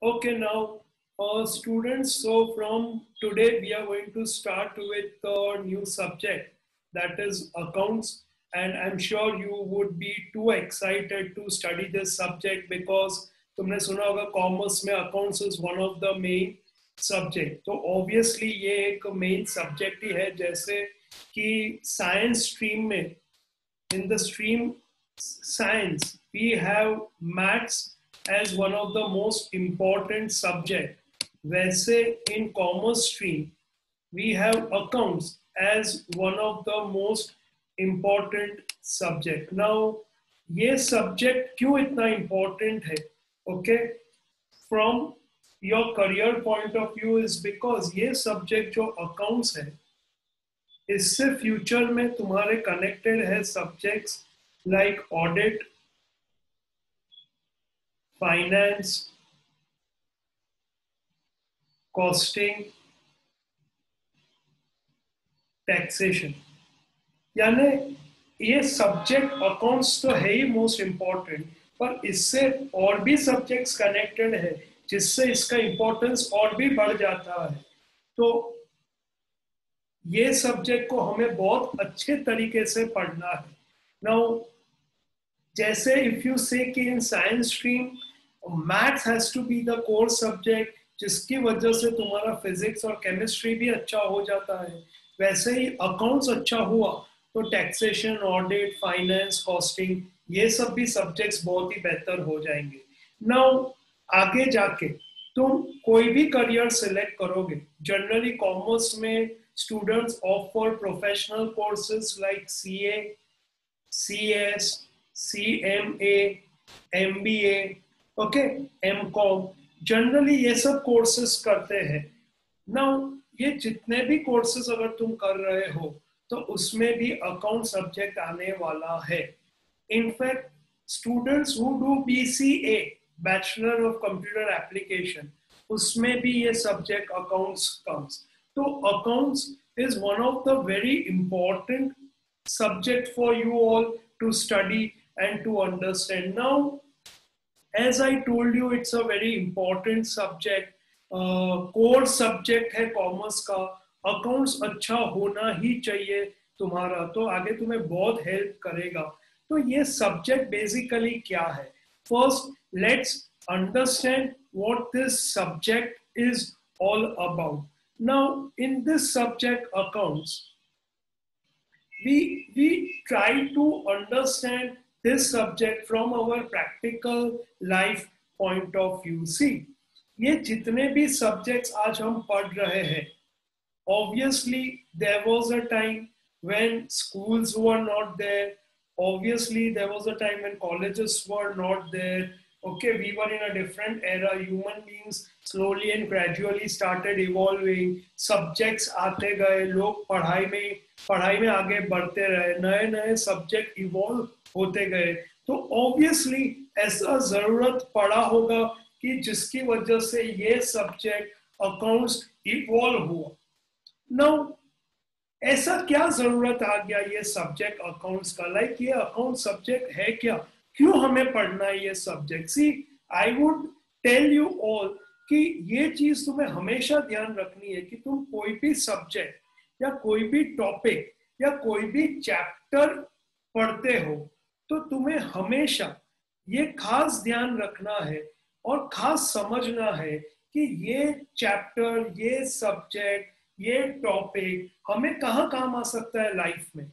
Okay, now, students, so from today we are going to start with a new subject that is accounts. And I'm sure you would be too excited to study this subject because तुमने सुना होगा commerce में accounts is one of the main subject. तो obviously ये एक main subject ही है, जैसे कि साइंस स्ट्रीम में, in the stream science we have maths as one of the most important subject. वैसे in commerce stream we have accounts as one of the most important subject. Now ये subject क्यों इतना important है? Okay, from your career point of view is because ये subject जो accounts है, इससे future में तुम्हारे कनेक्टेड है subjects like audit, finance, costing, taxation. यानी ये सब्जेक्ट अकाउंट्स तो है ही मोस्ट इम्पॉर्टेंट, पर इससे और भी सब्जेक्ट्स कनेक्टेड है जिससे इसका इम्पोर्टेंस और भी बढ़ जाता है. तो ये सब्जेक्ट को हमें बहुत अच्छे तरीके से पढ़ना है. नाउ जैसे इफ यू से कि in science stream maths has to be the core subject, जिसकी वजह से तुम्हारा फिजिक्स और केमिस्ट्री भी अच्छा हो जाता है, वैसे ही अकाउंट्स अच्छा हुआ तो टैक्सेशन, ऑडिट, फाइनेंस, कॉस्टिंग, ये सब भी सब्जेक्ट्स बहुत ही बेहतर हो जाएंगे. नाउ आगे जाके तुम कोई भी करियर सिलेक्ट करोगे, जनरली कॉमर्स में students opt for professional courses like CA, CS, CMA, MBA, okay, MCOM. Generally ये सब कोर्सेज करते हैं. नाउ ये जितने भी कोर्सेज अगर तुम कर रहे हो तो उसमें भी अकाउंट सब्जेक्ट आने वाला है. In fact students who do BCA, bachelor of computer application, उसमें भी ये subject accounts comes. So accounts is one of the very important subject for you all to study and to understand. Now, as I told you, it's a very important subject. Core subject है commerce का. Accounts अच्छा होना ही चाहिए तुम्हारा, तो आगे तुम्हें बहुत हेल्प करेगा. तो ये सब्जेक्ट बेसिकली क्या है? First let's understand what this subject is all about. Now, in this subject accounts, we try to understand this subject from our practical life point of view. See, ये जितने भी subjects आज हम पढ़ रहे हैं, obviously there was a time when schools were not there. Obviously there was a time when colleges were not there. Okay, we were in a different era. Human beings slowly and gradually started evolving. Subjects आते गए, लोग पढ़ाई में आगे बढ़ते रहे, नए नए सब्जेक्ट इवॉल्व होते गए. तो ऑब्वियसली ऐसा जरूरत पड़ा होगा कि जिसकी वजह से ये सब्जेक्ट अकाउंट्स इवॉल्व हुआ. नाउ ऐसा क्या जरूरत आ गया ये सब्जेक्ट अकाउंट्स का? लाइक ये अकाउंट सब्जेक्ट है क्या, क्यों हमें पढ़ना है ये subject? See, I would tell you all कि ये चीज तुम्हें हमेशा ध्यान रखनी है कि तुम कोई भी सब्जेक्ट या कोई भी टॉपिक या कोई भी चैप्टर पढ़ते हो तो तुम्हें हमेशा ये खास ध्यान रखना है और खास समझना है कि ये चैप्टर, ये सब्जेक्ट, ये टॉपिक हमें कहाँ काम आ सकता है लाइफ में.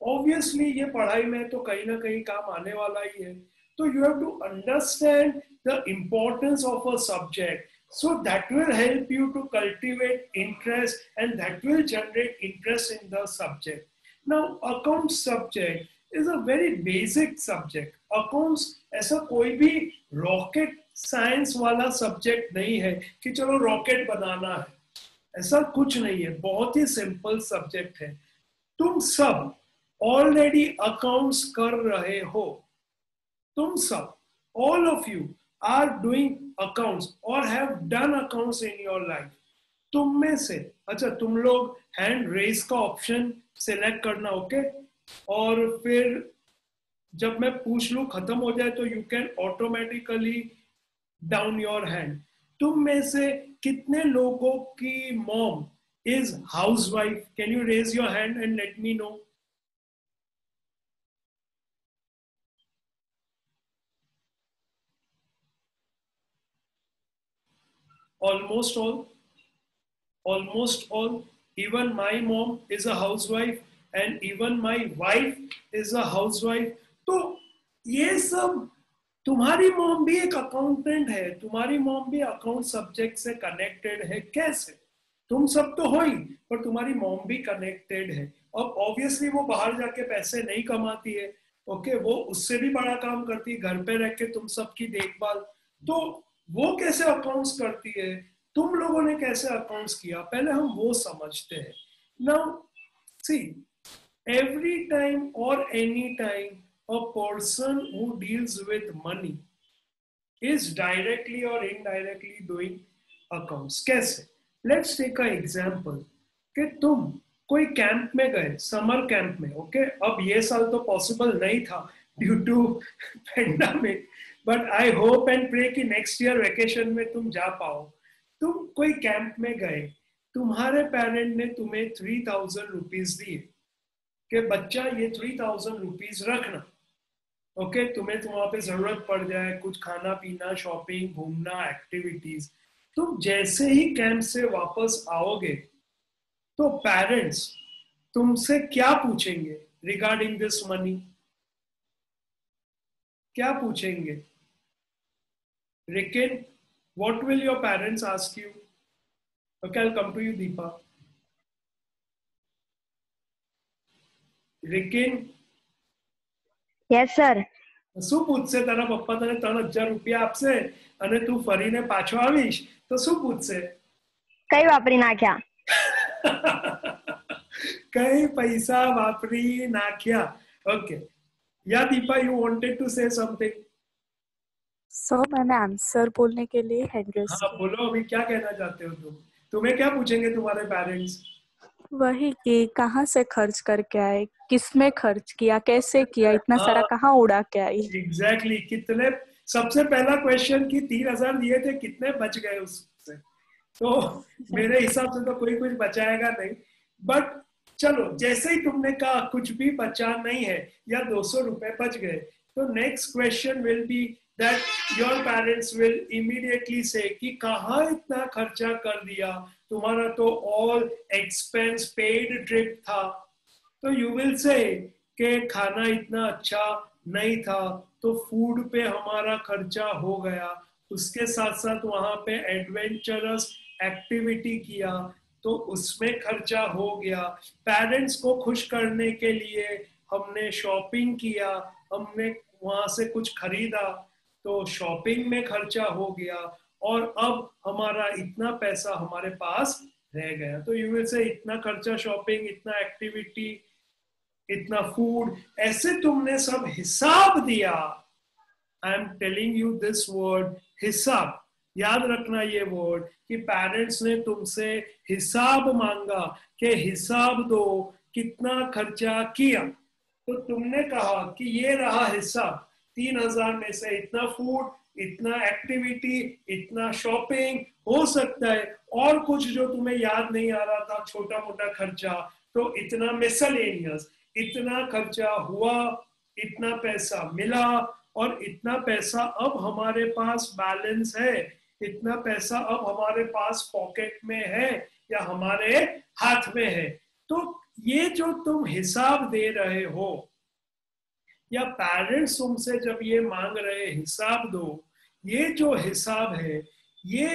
ऑब्वियसली ये पढ़ाई में तो कहीं ना कहीं काम आने वाला ही है. तो you have to understand the importance of a subject, so that will help you to cultivate interest and that will generate interest in the subject. Now accounts subject is a very basic subject. accounts ऐसा कोई भी rocket science वाला subject नहीं है कि चलो rocket बनाना है, ऐसा कुछ नहीं है. बहुत ही सिंपल सब्जेक्ट है. तुम सब ऑलरेडी अकाउंट्स कर रहे हो. तुम सब, all of you are doing accounts or have done accounts in your life. तुम में से, अच्छा तुम लोग हैंड रेज का ऑप्शन सिलेक्ट करना. ओके, और फिर जब मैं पूछ लूं खत्म हो जाए तो you can automatically down your hand. तुम में से कितने लोगों की mom is housewife? Can you raise your hand and let me know? Almost all, almost all. Even my mom is a housewife, and even my wife is a housewife. तो ये सब, तुम्हारी मॉम भी एक अकाउंटेंट है, तुम्हारी mom भी account subject से कनेक्टेड है। कैसे? तुम सब तो हो ही, पर तुम्हारी मॉम भी कनेक्टेड है। और ऑब्वियसली वो बाहर जाके पैसे नहीं कमाती है, ओके, वो उससे भी बड़ा काम करती है, घर पे रह के तुम सबकी देखभाल। तो वो कैसे अकाउंट्स करती है, तुम लोगों ने कैसे अकाउंट्स किया, पहले हम वो समझते हैं। Now see, every time or any time a person who deals with money is directly or indirectly doing accounts. कैसे? Let's take an example कि तुम कोई कैंप में गए, समर कैंप में, ओके, अब ये साल तो पॉसिबल नहीं था due to pandemic, but I hope and pray कि नेक्स्ट ईयर वेकेशन में तुम जा पाओ। तुम कोई कैंप में गए, तुम्हारे पेरेंट ने तुम्हें 3000 रुपीज दिए कि बच्चा ये 3000 रुपीज रखना, ओके, तुम्हें तो वहां पे जरूरत पड़ जाए, कुछ खाना पीना, शॉपिंग, घूमना, एक्टिविटीज। तुम जैसे ही कैंप से वापस आओगे तो पेरेंट्स तुमसे क्या पूछेंगे रिगार्डिंग दिस मनी? क्या पूछेंगे? Rikin, what will your parents ask you? Okay, I will come to you, Deepa. Rikin, yes sir. શું પૂછશે તારા પપ્પા? તને 3000 રૂપિયા આપશે અને તું ફરીને પાછો આવીશ તો શું પૂછશે? કઈ વાપરી નાખ્યા? કઈ પૈસા વાપરી નાખ્યા? ઓકે, या Deepa, you wanted to say something? Sir मैंने आंसर बोलने के लिए हैंड रेज हाँ बोलो, अभी क्या कहना चाहते हो तुम? तुम्हें क्या पूछेंगे तुम्हारे पेरेंट्स? वही कि कहाँ से खर्च करके आए, किसमें खर्च किया, कैसे किया, इतना सारा कहाँ उड़ा के आई। एग्जैक्टली, कितने, सबसे पहला क्वेश्चन कि 3000 दिए थे, कितने बच गए उससे? तो मेरे हिसाब से तो कोई कुछ बचाएगा नहीं, बट चलो, जैसे ही तुमने कहा कुछ भी बचा नहीं है या 200 रुपए बच गए, तो next question will be that your parents will immediately से कि कहाँ इतना खर्चा कर दिया, तुम्हारा तो ऑल एक्सपेंस पेड ट्रिप था। तो यू विल से कि खाना इतना अच्छा नहीं था, तो फूड पे हमारा खर्चा हो गया, उसके साथ साथ वहां पे एडवेंचरस एक्टिविटी किया तो उसमें खर्चा हो गया, पेरेंट्स को खुश करने के लिए हमने शॉपिंग किया, हमने वहां से कुछ खरीदा तो शॉपिंग में खर्चा हो गया, और अब हमारा इतना पैसा हमारे पास रह गया। तो यू विल से इतना खर्चा शॉपिंग, इतना एक्टिविटी, इतना फूड, ऐसे तुमने सब हिसाब दिया। I am telling you this word, हिसाब। याद रखना ये वर्ड कि पेरेंट्स ने तुमसे हिसाब मांगा कि हिसाब दो कितना खर्चा किया, तो तुमने कहा कि ये रहा हिसाब, 3000 में से इतना फूड, इतना एक्टिविटी, इतना शॉपिंग, हो सकता है और कुछ जो तुम्हें याद नहीं आ रहा था, छोटा मोटा खर्चा, तो इतना मिसलेनियस, इतना खर्चा हुआ, इतना पैसा मिला, और इतना पैसा अब हमारे पास बैलेंस है, इतना पैसा अब हमारे पास पॉकेट में है या हमारे हाथ में है। तो ये जो तुम हिसाब दे रहे हो या पेरेंट्स तुमसे जब ये मांग रहे हिसाब दो, ये जो हिसाब है ये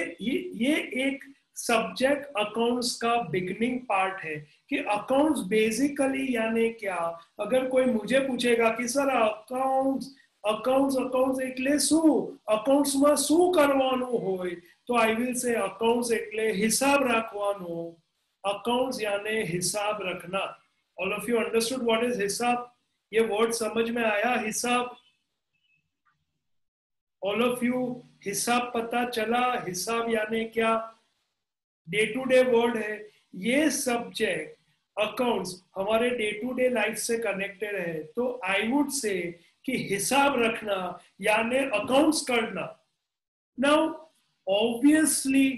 एक सब्जेक्ट अकाउंट्स का बिगनिंग पार्ट है कि अकाउंट्स बेसिकली यानी क्या। अगर कोई मुझे पूछेगा कि सर अकाउंट्स એટલે શું, અકાઉન્ટ્સમાં શું કરવાનું હોય, તો आई विल से अकाउंट्स એટલે हिसाब રાખવાનો। अकाउंट्स यानी हिसाब रखना। All of you understood what is हिसाब? ये वर्ड समझ में आया? हिसाब, ऑल ऑफ यू, हिसाब पता चला? हिसाब यानी क्या? डे टू डे वर्ड है ये सब्जेक्ट। अकाउंट्स हमारे डे टू डे लाइफ से कनेक्टेड है, तो आई वुड से कि हिसाब रखना यानी अकाउंट्स करना। नाउ ऑब्वियसली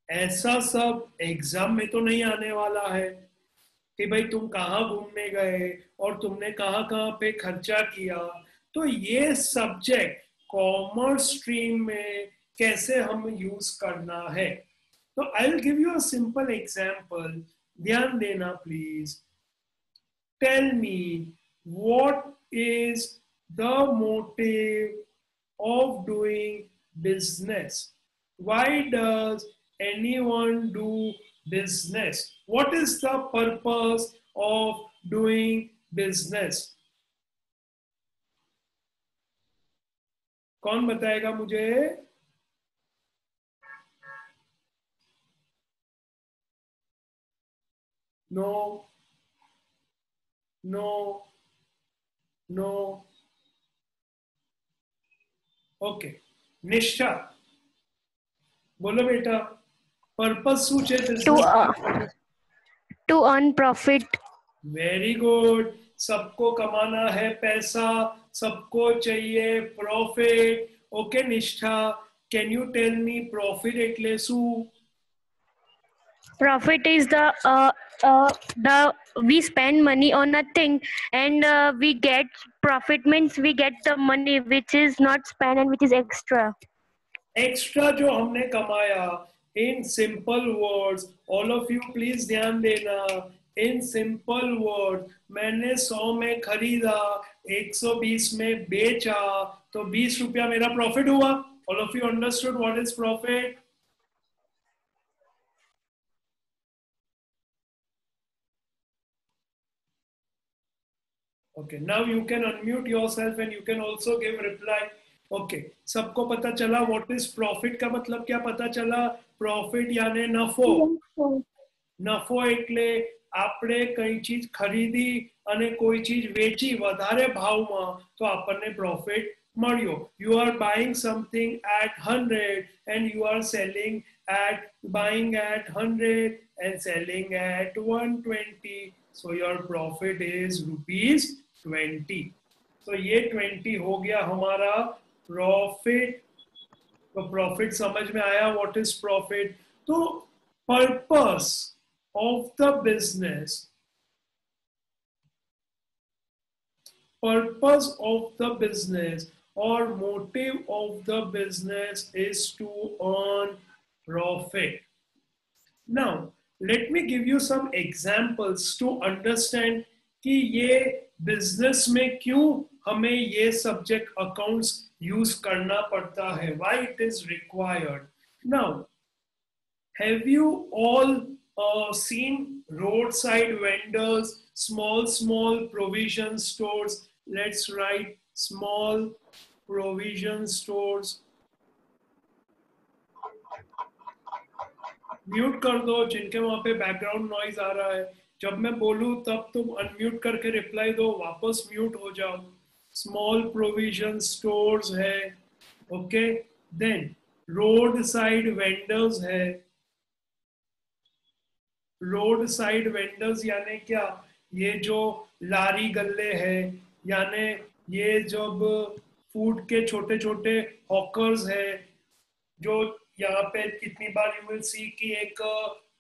ऐसा सब एग्जाम में तो नहीं आने वाला है कि भाई तुम कहाँ घूमने गए और तुमने कहाँ कहाँ पे खर्चा किया। तो ये सब्जेक्ट कॉमर्स स्ट्रीम में कैसे हम यूज करना है। तो I will give you a simple example, ध्यान देना please. Tell me what is the motive of doing business? Why does anyone do business? What is the purpose of doing business? कौन बताएगा मुझे? No no no. ओके, निष्ठा बोलो बेटा, purpose શું છે business? to earn profit. Very good. सबको कमाना है पैसा, सबको चाहिए profit. Okay Nishtha, can you tell me profit એટલે શું? Profit is the we spend money on a thing and we get profit means we get the money which is not spent and which is extra. Extra जो हमने कमाया, in simple words, all of you please ध्यान देना। In simple word, मैंने 100 में खरीदा, 120 में बेचा, तो 20 रुपया मेरा प्रॉफिट हुआ। All of you understood what is profit? Okay, now you can unmute yourself and you can also give reply. Okay, सबको पता चला what is profit का मतलब क्या पता चला? Profit यानी नफो। નફો એટલે આપણે કઈ ચીજ ખરીદી અને કોઈ ચીજ વેચી વધારે ભાવમાં, તો આપણને પ્રોફિટ મળ્યો. You are buying something at 100 and you are selling at buying at 100 and selling at 120. So your profit is ₹20. तो ये 20 हो गया हमारा प्रॉफिट। तो प्रॉफिट समझ में आया व्हाट इज प्रॉफिट? तो purpose of the business, purpose of the business or motive of the business is to earn profit. Now let me give you some examples to understand कि ये business में क्यों हमें ये subject accounts use करना पड़ता है, why it is required. Now have you all seen roadside vendors, small provision stores? Let's write small provision stores. Mute कर दो जिनके वहां पे बैकग्राउंड नॉइज आ रहा है। जब मैं बोलूं तब तुम अनम्यूट करके रिप्लाई दो, वापस म्यूट हो जाओ। स्मॉल प्रोविजन स्टोर्स है, okay. Then road side vendors है। रोड साइड वेंडर्स यानी क्या? ये जो लारी गल्ले है, यानी ये जब फूड के छोटे छोटे हॉकर्स है, जो यहाँ पे कितनी बार यू विल सी कि एक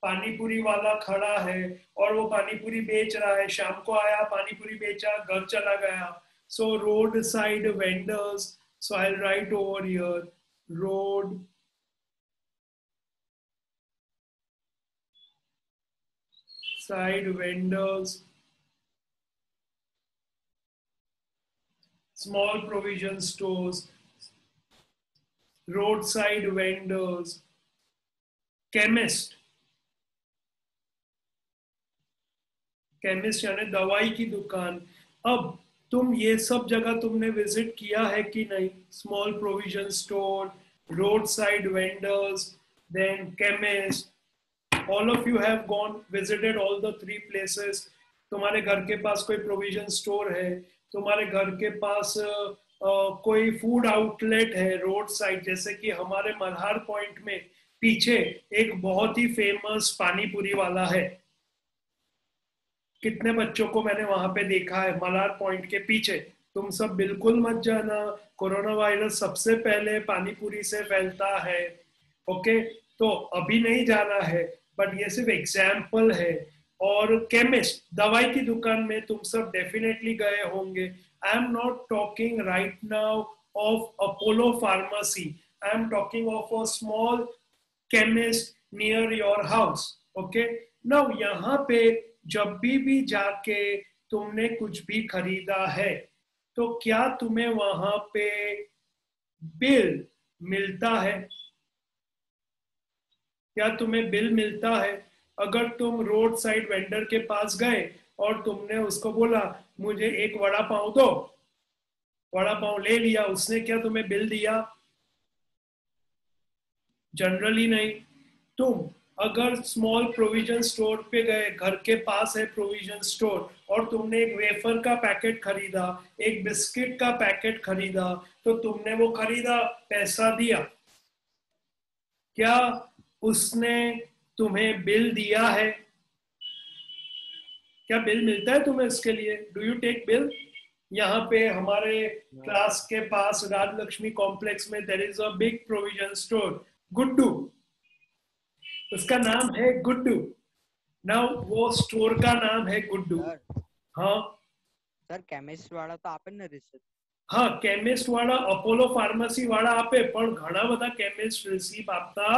पानीपुरी वाला खड़ा है और वो पानीपुरी बेच रहा है, शाम को आया पानीपुरी बेचा घर चला गया। सो road side vendors, so I will write over here road side vendors, small provision stores, roadside vendors, chemist, chemist यानी दवाई की दुकान। अब तुम ये सब जगह तुमने विजिट किया है कि नहीं? Small provision store, road side vendors, then chemist. All of you have gone visited all the three places. तुम्हारे घर के पास कोई प्रोविजन स्टोर है, तुम्हारे घर के पास कोई फूड आउटलेट है रोड साइड, जैसे कि हमारे मल्हार पॉइंट में पीछे एक बहुत ही फेमस पानीपुरी वाला है। कितने बच्चों को मैंने वहां पे देखा है मल्हार पॉइंट के पीछे। तुम सब बिल्कुल मत जाना, कोरोना वायरस सबसे पहले पानीपुरी से फैलता है। ओके, तो अभी नहीं जाना है, बट ये सिर्फ एग्जाम्पल है। और केमिस्ट, दवाई की दुकान में तुम सब डेफिनेटली गए होंगे। आई am not talking right now of Apollo pharmacy, I am talking of a small chemist near your house. Okay, now यहाँ पे जब भी जाके तुमने कुछ भी खरीदा है, तो क्या तुम्हें वहां पे बिल मिलता है? क्या तुम्हें बिल मिलता है? अगर तुम रोड साइड वेंडर के पास गए और तुमने उसको बोला मुझे एक वड़ा पाव दो, वड़ा पाव ले लिया, उसने क्या तुम्हें बिल दिया? जनरली नहीं। तुम अगर स्मॉल प्रोविजन स्टोर पे गए, घर के पास है प्रोविजन स्टोर, और तुमने एक वेफर का पैकेट खरीदा, एक बिस्किट का पैकेट खरीदा, तो तुमने वो खरीदा, पैसा दिया, क्या उसने तुम्हें बिल दिया है? क्या बिल मिलता है तुम्हें इसके लिए? Do you take bill? यहाँ पे हमारे क्लास के पास राजलक्ष्मी कॉम्प्लेक्स में there is a big provision store, Guddu, उसका नाम है गुड्डू। नाउ वो स्टोर का नाम है गुड्डू। हाँ સર કેમિસ્ટ વાળા તો આપે ને રિસિપ્ટ? હા, કેમિસ્ટ વાળા, અપોલો ફાર્મસી વાળા આપે, પણ ઘણા બધા કેમિસ્ટ રિસીપ આપતા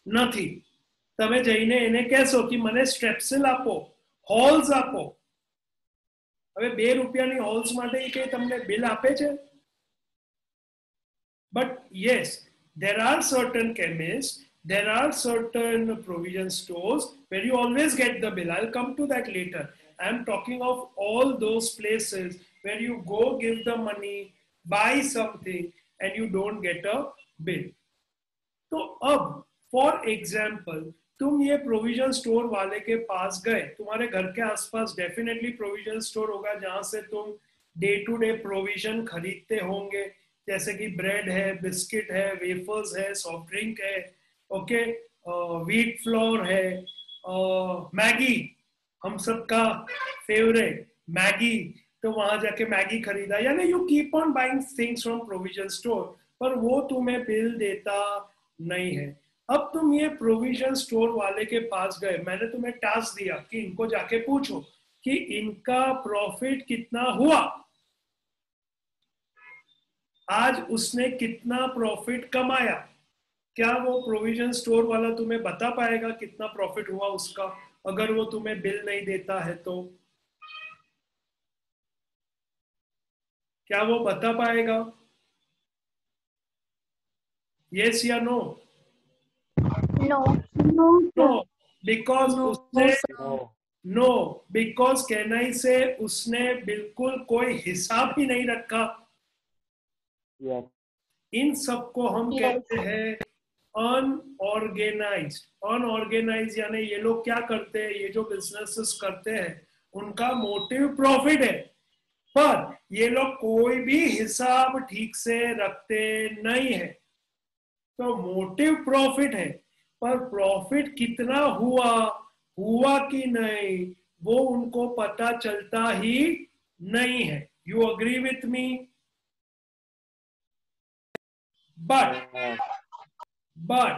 નથી। તમે જઈને એને કહેશો કે મને સ્ટ્રેપ્સિલ આપો, હોલ્સ આપો, હવે 2 રૂપિયાની હોલ્સ માટે કે તમને બિલ આપે છે? But yes, there are certain chemists, there are certain provision stores where you always get the bill. I'll come to that later. I'm talking of all those places where you go give the money, buy something, and you don't get a bill. तो अब for example तुम ये provision store वाले के पास गए, तुम्हारे घर के आसपास डेफिनेटली प्रोविजन स्टोर होगा जहां से तुम डे टू डे प्रोविजन खरीदते होंगे, जैसे कि ब्रेड है, बिस्किट है, वेफर्स है, सॉफ्ट ड्रिंक है, ओके, व्हीट फ्लोर है, मैगी, हम सबका फेवरेट मैगी, तो वहां जाके मैगी खरीदा, यानी you keep on buying things from provision store, पर वो तुम्हें बिल देता नहीं है। अब तुम ये प्रोविजन स्टोर वाले के पास गए, मैंने तुम्हें टास्क दिया कि इनको जाके पूछो कि इनका प्रॉफिट कितना हुआ, आज उसने कितना प्रॉफिट कमाया। क्या वो प्रोविजन स्टोर वाला तुम्हें बता पाएगा कितना प्रॉफिट हुआ उसका, अगर वो तुम्हें बिल नहीं देता है तो? क्या वो बता पाएगा? यस या no? No. No, because No, उसने sir. नो, बिकॉज कहना से उसने बिल्कुल कोई हिसाब ही नहीं रखा। इन सबको हम कहते हैं अनऑर्गेनाइज्ड। अनऑर्गेनाइज्ड यानी ये लोग क्या करते हैं, ये जो बिजनेसेस करते हैं उनका मोटिव प्रॉफिट है, पर ये लोग कोई भी हिसाब ठीक से रखते नहीं है। तो मोटिव प्रॉफिट है, पर प्रॉफिट कितना हुआ कि नहीं, वो उनको पता चलता ही नहीं है। You agree with me? But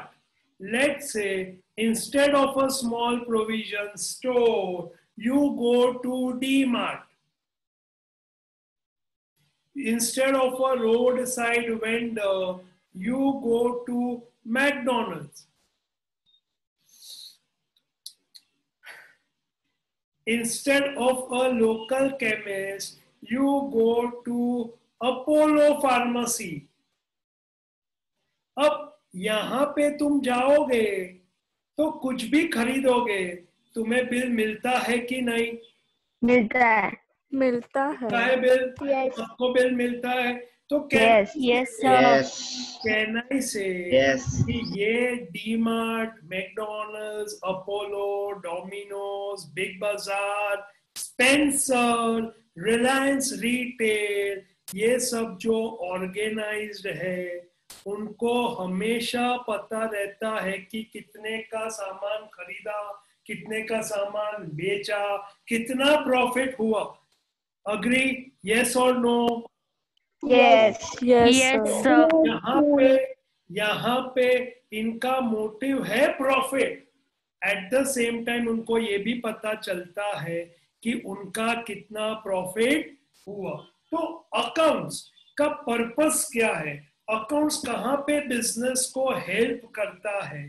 let's say instead of a small provision store, you go to D-Mart. Instead of a roadside vendor, you go to McDonald's. Instead of a local chemist, you go to Apollo Pharmacy. अब यहाँ पे तुम जाओगे तो कुछ भी खरीदोगे, तुम्हें बिल मिलता है कि नहीं? मिलता है। मिलता है। बिल? Yes. सबको बिल मिलता है। तो Yes. Yes, sir. कहना ही से कि ये DMart, McDonald's, Apollo, Domino's, big बाजार, स्पेंसर, रिलायंस रिटेल, ये सब जो ऑर्गेनाइज्ड है उनको हमेशा पता रहता है कि कितने का सामान खरीदा, कितने का सामान बेचा, कितना प्रॉफिट हुआ। अग्री? यस और no? Yes. Yes, Yes, sir. sir. यहाँ पे इनका मोटिव है profit, at the same time उनको ये भी पता चलता है कि उनका कितना प्रॉफिट हुआ। तो अकाउंट्स का पर्पस क्या है, अकाउंट्स कहाँ पे बिजनेस को हेल्प करता है?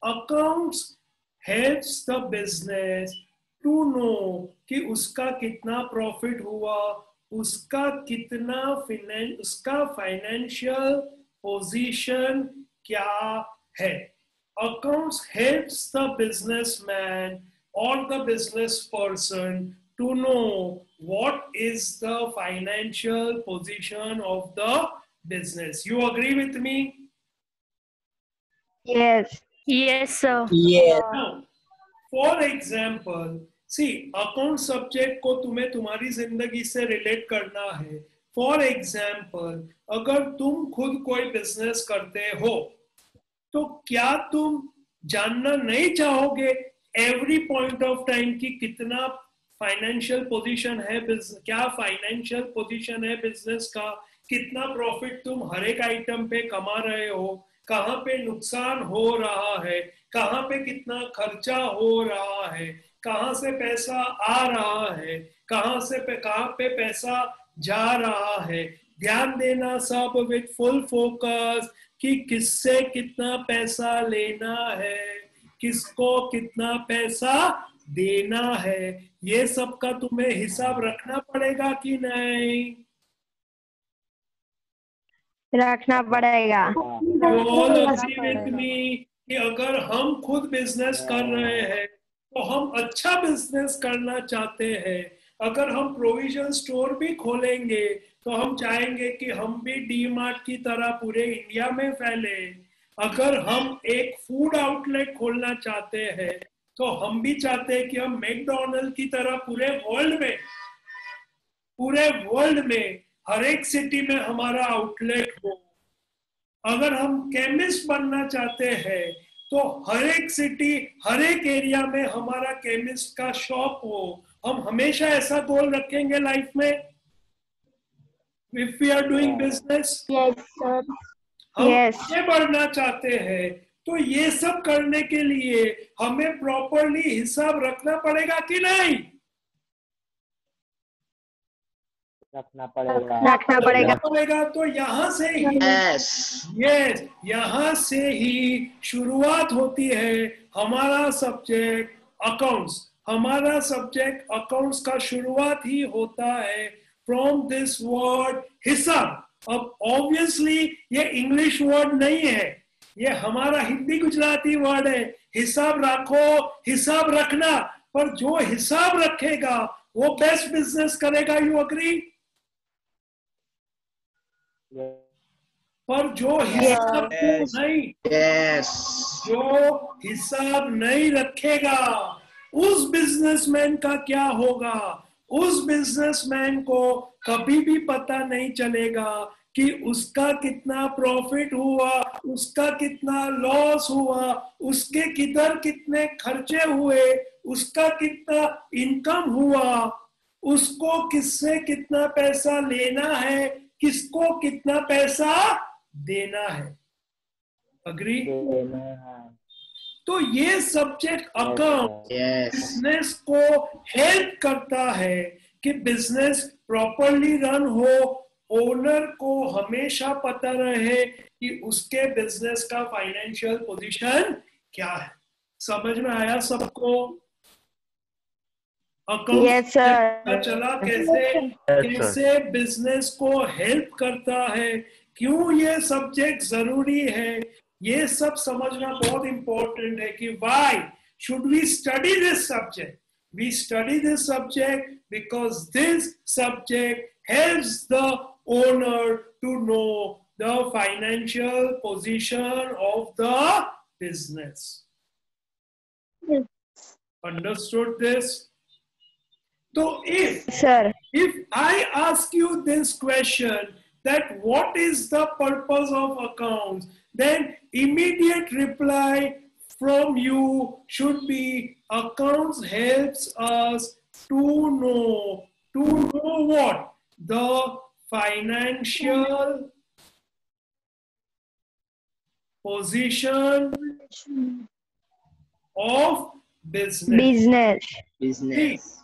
Accounts helps the business to know कि उसका कितना प्रॉफिट हुआ, उसका कितना उसका फाइनेंशियल पोजीशन क्या है। Accounts helps the businessman or the business person to know what is the financial position of the business. You agree with me? Yes. Yes, sir. Yes. Now, for example, see, account subject को तुम्हें तुम्हारी जिंदगी से relate करना है। For example, अगर तुम खुद कोई बिजनेस करते हो तो क्या तुम जानना नहीं चाहोगे एवरी पॉइंट ऑफ टाइम की कितना फाइनेंशियल पोजीशन है, क्या फाइनेंशियल पोजीशन है बिजनेस का, कितना प्रॉफिट तुम हर एक आइटम पे कमा रहे हो, कहाँ पे नुकसान हो रहा है, कहाँ पे कितना खर्चा हो रहा है, कहाँ से पैसा आ रहा है, कहाँ पे पैसा जा रहा है। ध्यान देना सब विद फुल फोकस कि किससे कितना पैसा लेना है, किसको कितना पैसा देना है, ये सब का तुम्हें हिसाब रखना पड़ेगा कि नहीं? रखना पड़ेगा। कि अगर हम खुद बिजनेस कर रहे हैं तो हम अच्छा बिजनेस करना चाहते हैं। अगर हम प्रोविजन स्टोर भी खोलेंगे तो हम चाहेंगे कि हम भी डी मार्ट की तरह पूरे इंडिया में फैले। अगर हम एक फूड आउटलेट खोलना चाहते हैं तो हम भी चाहते हैं कि हम मैकडॉनल्ड की तरह पूरे वर्ल्ड में हर एक सिटी में हमारा आउटलेट हो। अगर हम केमिस्ट बनना चाहते हैं तो हर एक सिटी, हर एक एरिया में हमारा केमिस्ट का शॉप हो। हम हमेशा ऐसा गोल रखेंगे लाइफ में, if we are doing business। Yes, sir. हम Yes. आगे बढ़ना चाहते हैं तो ये सब करने के लिए हमें प्रॉपरली हिसाब रखना पड़ेगा कि नहीं? रखना पड़ेगा। रखना पड़ेगा। तो यहाँ से ही यहाँ से ही शुरुआत होती है हमारा सब्जेक्ट अकाउंट्स। हमारा सब्जेक्ट अकाउंट्स का शुरुआत ही होता है फ्रॉम दिस वर्ड हिसाब। अब ऑब्वियसली ये इंग्लिश वर्ड नहीं है, ये हमारा हिंदी गुजराती वर्ड है। हिसाब रखो, हिसाब रखना, पर जो हिसाब रखेगा वो बेस्ट बिजनेस करेगा। You agree? पर जो हिसाब नहीं, जो हिसाब नहीं रखेगा उस बिजनेसमैन का क्या होगा? उस बिजनेसमैन को कभी भी पता नहीं चलेगा कि उसका कितना प्रॉफिट हुआ, उसका कितना लॉस हुआ, उसके किधर कितने खर्चे हुए, उसका कितना इनकम हुआ, उसको किससे कितना पैसा लेना है, किसको कितना पैसा देना है। अग्री? तो ये सब्जेक्ट अकाउंट बिजनेस को हेल्प करता है कि बिजनेस प्रॉपरली रन हो, ओनर को हमेशा पता रहे कि उसके बिजनेस का फाइनेंशियल पोजीशन क्या है। समझ में आया सबको? Yes, sir. चला कैसे बिजनेस को हेल्प करता है, क्यों ये सब्जेक्ट जरूरी है, ये सब समझना बहुत इंपॉर्टेंट है कि why should we study this subject? We study this subject because this subject helps the owner to know the financial position of the business. Yes. Understood this? So Sir. if I ask you this question, that what is the purpose of accounts, then immediate reply from you should be accounts helps us to know what? The financial position of business. Business. Business.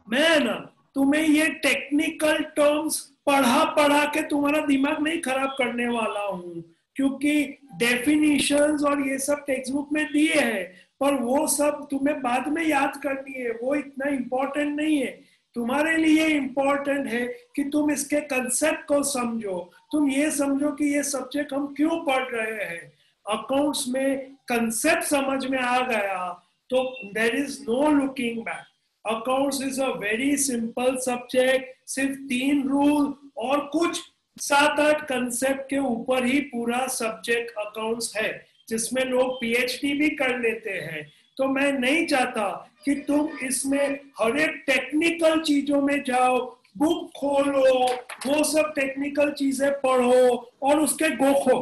मैं ना तुम्हें ये technical terms पढ़ा पढ़ा के तुम्हारा दिमाग नहीं खराब करने वाला हूं, क्योंकि डेफिनेशंस और ये सब टेक्स्ट बुक में दिए हैं, पर वो सब तुम्हें बाद में याद करनी है, वो इतना इम्पोर्टेंट नहीं है। तुम्हारे लिए इम्पोर्टेंट है कि तुम इसके कंसेप्ट को समझो, तुम ये समझो कि ये सब्जेक्ट हम क्यों पढ़ रहे हैं। अकाउंट्स में कंसेप्ट समझ में आ गया तो there is no looking back. Accounts is a very simple subject, सिर्फ 3 रूल और कुछ 7-8 कंसेप्ट के ऊपर ही पूरा सब्जेक्ट अकाउंट्स है, जिसमें लोग पीएचडी भी कर लेते हैं। तो मैं नहीं चाहता कि तुम इसमें हर एक टेक्निकल चीजों में जाओ, बुक खोलो, वो सब टेक्निकल चीजें पढ़ो और उसके गोखो,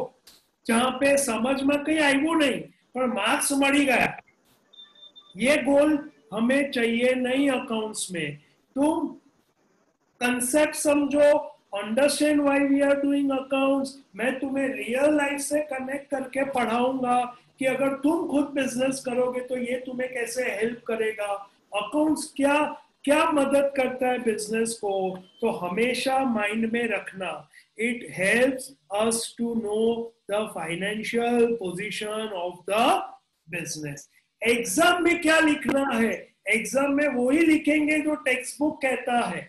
जहां पे समझ में कहीं आई वो नहीं पर मार्क्स मरी गया। ये गोल हमें चाहिए नहीं अकाउंट्स में। तुम कंसेप्ट समझो, understand why we are doing accounts. मैं तुम्हें रियल लाइफ से कनेक्ट करके पढ़ाऊंगा कि अगर तुम खुद बिजनेस करोगे तो ये तुम्हें कैसे हेल्प करेगा, अकाउंट्स क्या क्या मदद करता है बिजनेस को। तो हमेशा माइंड में रखना, it helps us to know the financial position of the business. Exam में क्या लिखना है, एग्जाम में वही लिखेंगे जो टेक्स्ट बुक कहता है,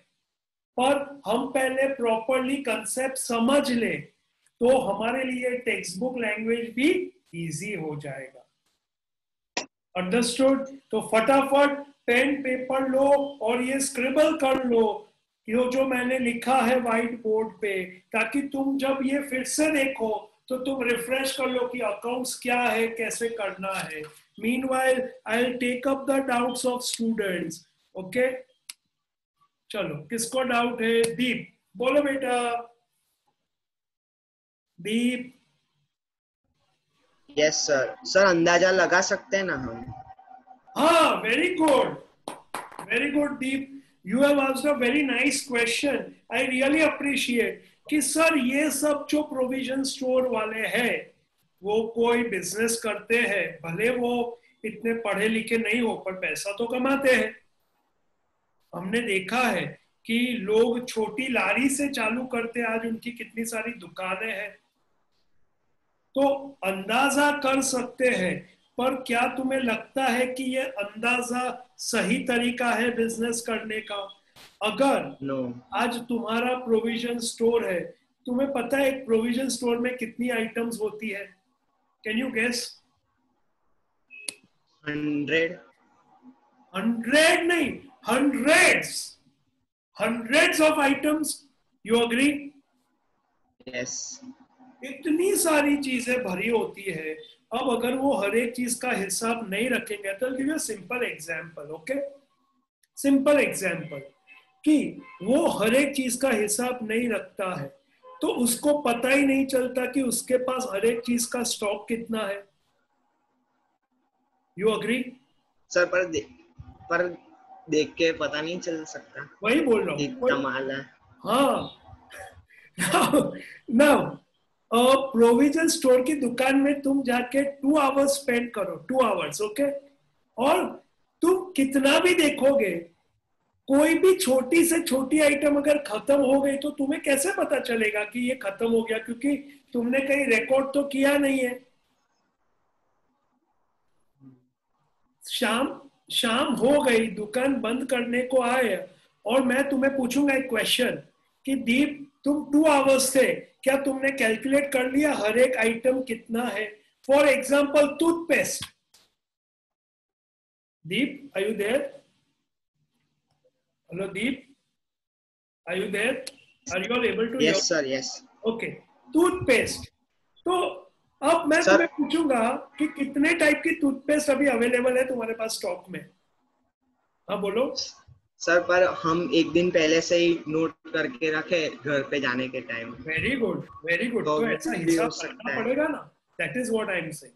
पर हम पहले प्रॉपरली कंसेप्ट समझ ले तो हमारे लिए टेक्स्ट बुक लैंग्वेज भी इजी हो जाएगा। अंडरस्टूड? तो फटाफट पेन पेपर लो और ये स्क्रिबल कर लो, ये जो मैंने लिखा है व्हाइट बोर्ड पे, ताकि तुम जब ये फिर से देखो तो तुम रिफ्रेश कर लो कि अकाउंट्स क्या है, कैसे करना है। Meanwhile I will take up the doubts of students. Okay, चलो किसको डाउट है? दीप बोलो बेटा। दीप। Yes sir. सर अंदाजा लगा सकते हैं ना हम? हाँ, very good, very good Deep, you have asked a very nice question. I really appreciate कि सर ये सब जो प्रोविजन स्टोर वाले हैं वो कोई बिजनेस करते हैं, भले वो इतने पढ़े लिखे नहीं हो पर पैसा तो कमाते हैं। हमने देखा है कि लोग छोटी लारी से चालू करते हैं, आज उनकी कितनी सारी दुकानें हैं। तो अंदाजा कर सकते हैं, पर क्या तुम्हें लगता है कि ये अंदाजा सही तरीका है बिजनेस करने का? अगर नो। आज तुम्हारा प्रोविजन स्टोर है, तुम्हें पता है एक प्रोविजन स्टोर में कितनी आइटम्स होती है? Can you guess? 100। 100 नहीं, hundreds of items. You agree? Yes. इतनी सारी चीजें भरी होती है। अब अगर वो हर एक चीज का हिसाब नहीं रखेंगे तो give you simple example. Okay, simple example कि वो हर एक चीज का हिसाब नहीं रखता है तो उसको पता ही नहीं चलता कि उसके पास हर एक चीज का स्टॉक कितना है। You agree? सर पर देख के पता नहीं चल सकता। वही बोल रहा कितना हूँ। माल है। हाँ, नाउ प्रोविजन स्टोर की दुकान में तुम जाके 2 आवर्स स्पेंड करो, 2 आवर्स, ओके, और तुम कितना भी देखोगे, कोई भी छोटी से छोटी आइटम अगर खत्म हो गई तो तुम्हें कैसे पता चलेगा कि ये खत्म हो गया? क्योंकि तुमने कहीं रिकॉर्ड तो किया नहीं है। शाम हो गई, दुकान बंद करने को आए और मैं तुम्हें पूछूंगा एक क्वेश्चन कि दीप तुम 2 आवर्स थे, क्या तुमने कैलकुलेट कर लिया हर एक आइटम कितना है? For example toothpaste. Deep, are you there? Hello Deep, are you there? Are you all able to? Yes sir, yes. Okay, toothpaste. तो अब मैं सर, तुम्हें पूछूंगा कि कितने टाइप की टूथपेस्ट अभी अवेलेबल है तुम्हारे पास स्टॉक में? हाँ बोलो सर। पर हम एक दिन पहले से ही नोट करके रखे घर पे जाने के time. Very good, very good. तो ऐसा हिसाब रखना पड़ेगा ना, that is what I am saying,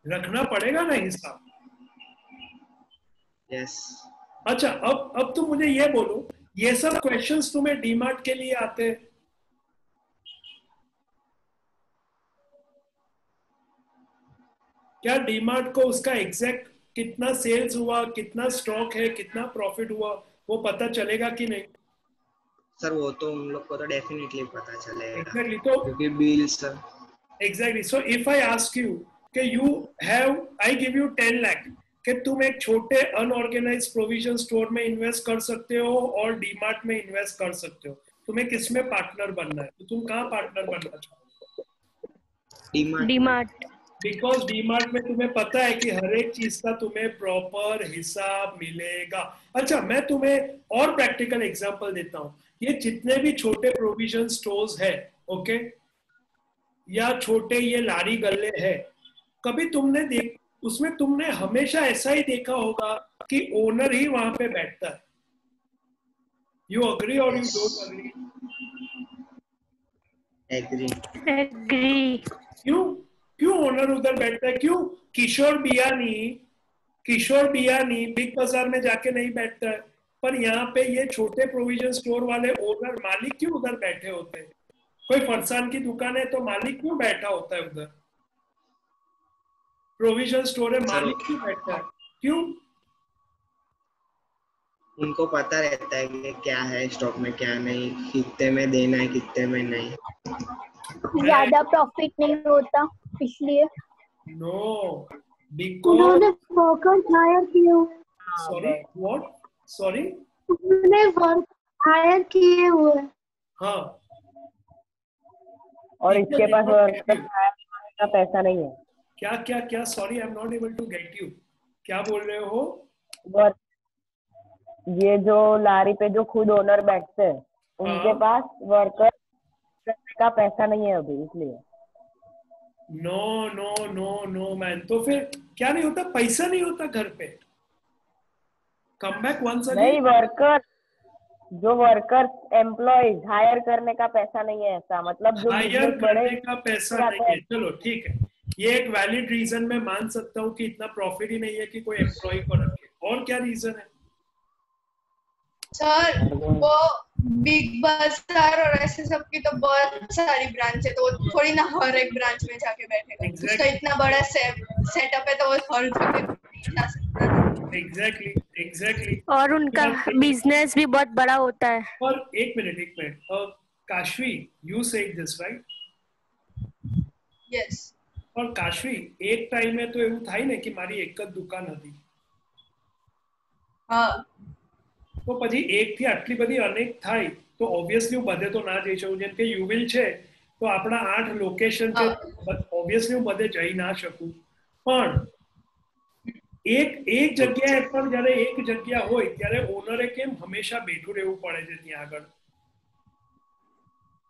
रखना पड़ेगा ना हिसाब। यस। अच्छा, अब तुम मुझे ये बोलो, ये सब क्वेश्चंस तुम्हें डीमार्ट के लिए आते हैं? क्या डीमार्ट को उसका एग्जैक्ट कितना सेल्स हुआ, कितना स्टॉक है, कितना प्रॉफिट हुआ, वो पता चलेगा कि नहीं? सर वो तो उन लोग को तो डेफिनेटली पता चलेगा एग्जैक्टली। तो क्योंकि bill sir exactly, so if I ask you कि you have, I give you 10 lakh कि तुम एक छोटे अनऑर्गेनाइज प्रोविजन स्टोर में इन्वेस्ट कर सकते हो और डीमार्ट में इन्वेस्ट कर सकते हो, तुम्हें किसमें पार्टनर बनना है? तो तुम कहाँ पार्टनर बनना चाहो? डीमार्ट। बिकॉज डीमार्ट में तुम्हें पता है कि हर एक चीज का तुम्हें प्रॉपर हिसाब मिलेगा। अच्छा, मैं तुम्हें और प्रैक्टिकल एग्जांपल देता हूँ। ये जितने भी छोटे प्रोविजन स्टोर्स है, ओके, या छोटे ये लारी गल्ले है, कभी तुमने उसमें तुमने हमेशा ऐसा ही देखा होगा कि ओनर ही वहां पे बैठता है। यू अग्री और you don't agree? Agree. Agree. क्यों क्यों ओनर उधर बैठता है? क्यों किशोर बियानी बिग बाजार में जाके नहीं बैठता है? पर यहाँ पे ये छोटे प्रोविजन स्टोर वाले ओनर, मालिक क्यों उधर बैठे होते हैं? कोई फरसान की दुकान है तो मालिक क्यों बैठा होता है उधर? प्रोविजन स्टोर है, मालिक क्यों बैठता है? क्यों? उनको पता रहता है कि क्या है स्टॉक में, क्या नहीं, कितने में देना है, कितने में नहीं। ज्यादा प्रॉफिट नहीं होता इसलिए। नो, बिकॉज उन्होंने वर्कर्स हायर किए हुए। Sorry what? सॉरी, उन्होंने वर्क हायर किए हुए। हाँ, और इसके पास वर्कर का पैसा नहीं है। क्या क्या क्या? Sorry, I am not able to get you. क्या बोल रहे हो? ये जो लारी पे जो खुद ओनर बैठते हैं, उनके पास वर्कर का पैसा नहीं है अभी, इसलिए। No no no no man, तो फिर क्या नहीं होता? पैसा नहीं होता घर पे? Come back once again. नहीं, वर्कर जो वर्कर एम्प्लॉयज हायर करने का पैसा नहीं है, ऐसा मतलब जो हायर बिजनेस बड़े करने का पैसा नहीं है, चलो ठीक है, ये एक वैलिड रीजन मैं मान सकता हूँ कि इतना प्रॉफिट ही नहीं है कि कोई एम्प्लॉय को रखे। और क्या रीजन है? सर वो बिग बाजार और ऐसे सब की तो बहुत सारी ब्रांच है, तो थोड़ी ना हर एक ब्रांच में जाके बैठेगा। उसका इतना बड़ा सेटअप है तो वो हर जगह नहीं जा सकता। एग्जैक्टली। और उनका बिजनेस भी बहुत बड़ा होता है। और एक minute, Kashvi, you said this right? Yes. और काशवी, एक टाइम में तो એવું થાય ને કે મારી એક જ દુકાન હતી, હા, તો પછી એક થી આટલી બધી અનેક થાય તો ઓબ્વિયસલી હું બધે તો ના જઈ શકું। જેમ કે યુવિલ છે તો આપણા 8 લોકેશન છે, ઓબ્વિયસલી હું બધે જઈ ના શકું। પણ એક જગ્યાએ પણ જ્યારે એક જગ્યા હોય ત્યારે ઓનરે કેમ હંમેશા બેઠું રહેવું પડે છે ત્યાં આગળ?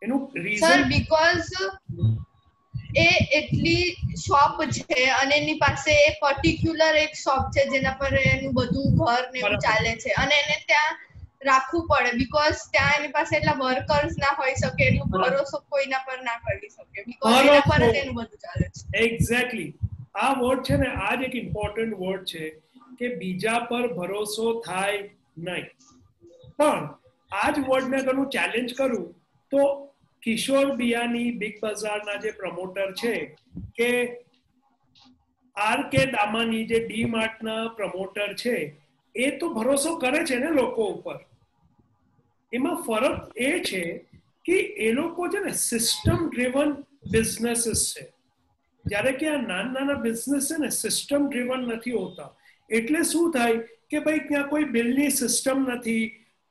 એનું રીઝન સર બીકોઝ એ એટલી શોપ છે અને એની પાસે એક પર્ટિક્યુલર એક શોપ છે જેના પર એનું બધું ઘર ને એવું ચાલે છે અને એને ત્યાં રાખવું પડે બીકોઝ ત્યાં એની પાસે એટલા વર્કર્સ ના હોઈ શકે, એટલું ભરોસો કોઈના પર ના કરી શકે બીકોઝ એના પર જ એનું બધું ચાલે છે। એક્ઝેક્ટલી, આ વર્ડ છે ને, આ જ એક ઇમ્પોર્ટન્ટ વર્ડ છે કે બીજા પર ભરોસો થાય નહીં। પણ આ જ વર્ડને અગર હું ચેલેન્જ કરું તો કિશોર બિયાની બિગ બજારના જે પ્રમોટર છે કે આર કે દામાની જે ડી માર્ટના પ્રમોટર છે, એ તો ભરોસો કરે છે ને લોકો ઉપર। એમાં ફરક એ છે કે એ લોકો છે ને સિસ્ટમ ડ્રિવન બિઝનેસીસ છે, જ્યારે કે આ નાના બિઝનેસ છે ને સિસ્ટમ ડ્રિવન નથી હોતા। એટલે શું થાય કે ભાઈ ત્યાં કોઈ બિલની સિસ્ટમ નથી,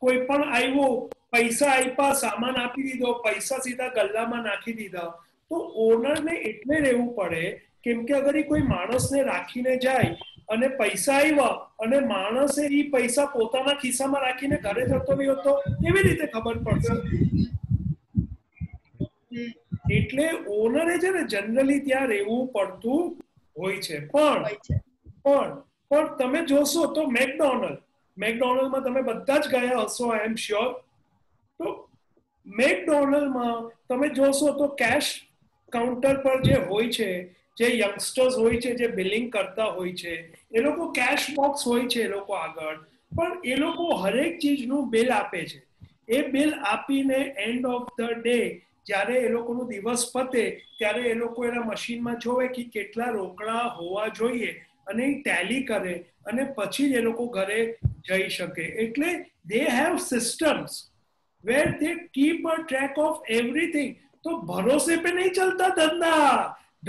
કોઈ પણ આવ્યો, પૈસા આપ્યા, સામાન આપી દીધો, પૈસા સીધા ગલ્લામાં નાખી દીધા, તો ઓનરને એટલે રહેવું પડે કેમ કે અગર એ કોઈ માણસને રાખીને જાય અને પૈસા આવ્યા અને માણસે એ પૈસા પોતાના ખિસ્સામાં રાખીને ઘરે જતો રહ્યો તો કેવી રીતે ખબર પડશે? એટલે ઓનરે છે ને જનરલી ત્યાં રહેવું પડતું હોય છે। પણ તમે જોશો તો મેકડોનલ્ડમાં તમે બધા જ ગયા હશો, આઈ એમ શ્યોર। તો મેકડોનલ્ડમાં તમે જોશો તો કેશ કાઉન્ટર પર જે હોય છે, જે યંગસ્ટર્સ હોય છે, જે બિલિંગ કરતા હોય છે, એ લોકો કેશ બોક્સ હોય છે એ લોકો આગળ, પણ એ લોકો હરેક ચીજનું બિલ આપે છે। એ બિલ આપીને એન્ડ ઓફ ધ ડે જ્યારે એ લોકોનો દિવસ પતે ત્યારે એ લોકો એના મશીનમાં જોવે કે કેટલા રોકડા હોવા જોઈએ અને ટેલી કરે અને પછી જ એ લોકો ઘરે જઈ શકે. એટલે they have systems where they keep a track of everything. तो भरोसे पे नहीं चलता धंधा,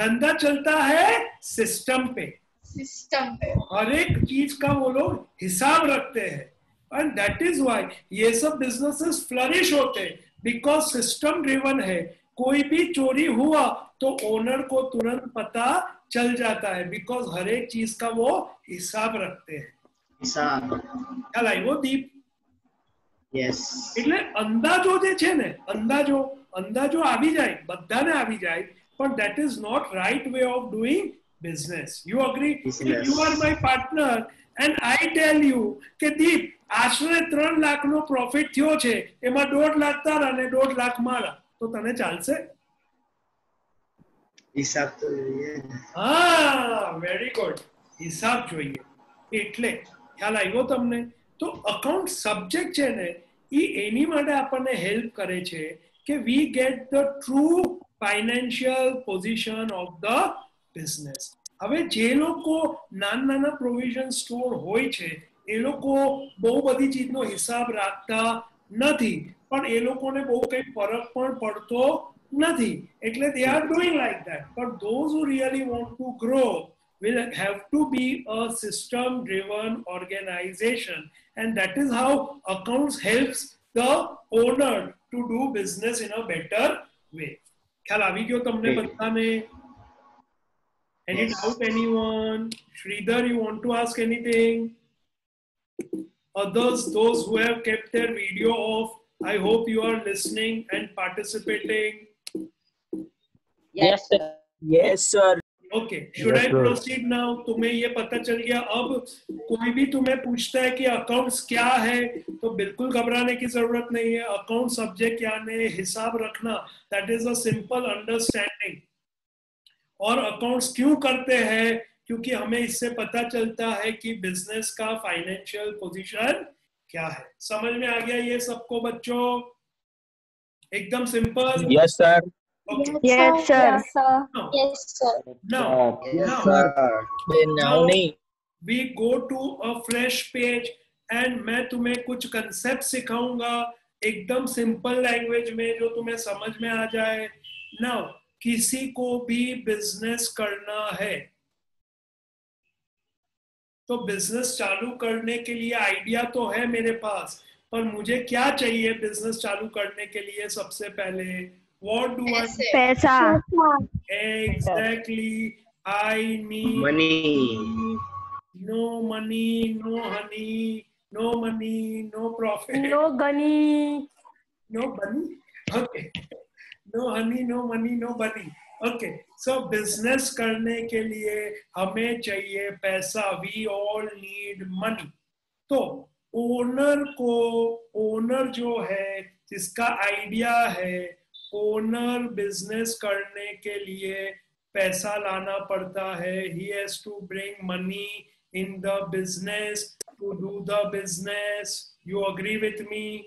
धंधा चलता है सिस्टम पे. सिस्टम पे हर एक चीज का वो लोग हिसाब रखते हैं. एंड दैट इज व्हाई ये सब बिजनेसेस फ्लरिश होते हैं, बिकॉज सिस्टम ड्रिवन है. कोई भी चोरी हुआ तो ओनर को तुरंत पता चल जाता है, बिकॉज हर एक चीज का वो हिसाब रखते हैं. हिसाब. ખ્યાલ આવ્યો દીપ? યસ. એટલે અંદાજો જે છે ને, અંદાજો આવી જાય, બધાને આવી જાય, પણ that is not right way of doing business. You agree? If you are my partner and I tell you કે દીપ આશરે 3 લાખનો પ્રોફિટ થયો છે, એમાં 1.5 લાખ તારા અને 1.5 લાખ મારા, તો તને ચાલશે? હિસાબ તો જોઈએ. હા, વેરી ગુડ. હિસાબ જોઈએ. એટલે ખ્યાલ આવ્યો તમને? તો અકાઉન્ટ સબ્જેક્ટ છે ને, એ એની માટે આપણને હેલ્પ કરે છે કે we get the true financial position of the business. હવે જે લોકો નાના પ્રોવિઝન સ્ટોર હોય છે એ લોકો બહુ બધી ચીજનો હિસાબ રાખતા નથી, પણ એ લોકોને બહુ કંઈ ફરક પણ પડતો નથી, એટલે they are doing like that. But those who really want to grow will have to be a system driven organization, and that is how accounts helps the owner to do business in a better way. ખ્યાલ આવી ગયો તમને બધાને? Any doubt anyone? Sridhar, you want to ask anything? Others, those who have kept their video off, I hope you are listening and participating. Yes, sir. Yes, sir. Okay, should I proceed now? तुम्हें ये पता चल गया. अब कोई भी तुम्हें पूछता है कि अकाउंट्स क्या है, तो बिल्कुल घबराने की जरूरत नहीं है. अकाउंट सब्जेक्ट यानी हिसाब रखना, that is a simple understanding. और अकाउंट्स क्यों करते हैं? क्योंकि हमें इससे पता चलता है कि बिजनेस का फाइनेंशियल पोजीशन क्या है. समझ में आ गया ये सबको बच्चों? एकदम simple. Yes, sir. Okay. Yes, sir. Yes, sir. Now we go to a fresh page and मैं तुम्हें कुछ कंसेप्ट सिखाऊंगा एकदम सिंपल लैंग्वेज में, जो तुम्हें समझ में आ जाए. Now किसी को भी बिजनेस करना है तो बिजनेस चालू करने के लिए आइडिया तो है मेरे पास, पर मुझे क्या चाहिए बिजनेस चालू करने के लिए? सबसे पहले what do I need? पैसा. Exactly. I need money. No money, no honey, no money, no profit. No gunny. No bunny? Okay. No honey, no money, no bunny. Okay. So business करने के लिए हमें चाहिए पैसा. We all need money. तो owner जो है, जिसका आइडिया है, ओनर बिजनेस करने के लिए पैसा लाना पड़ता है. He has to bring money in the business to do the business. You agree with me?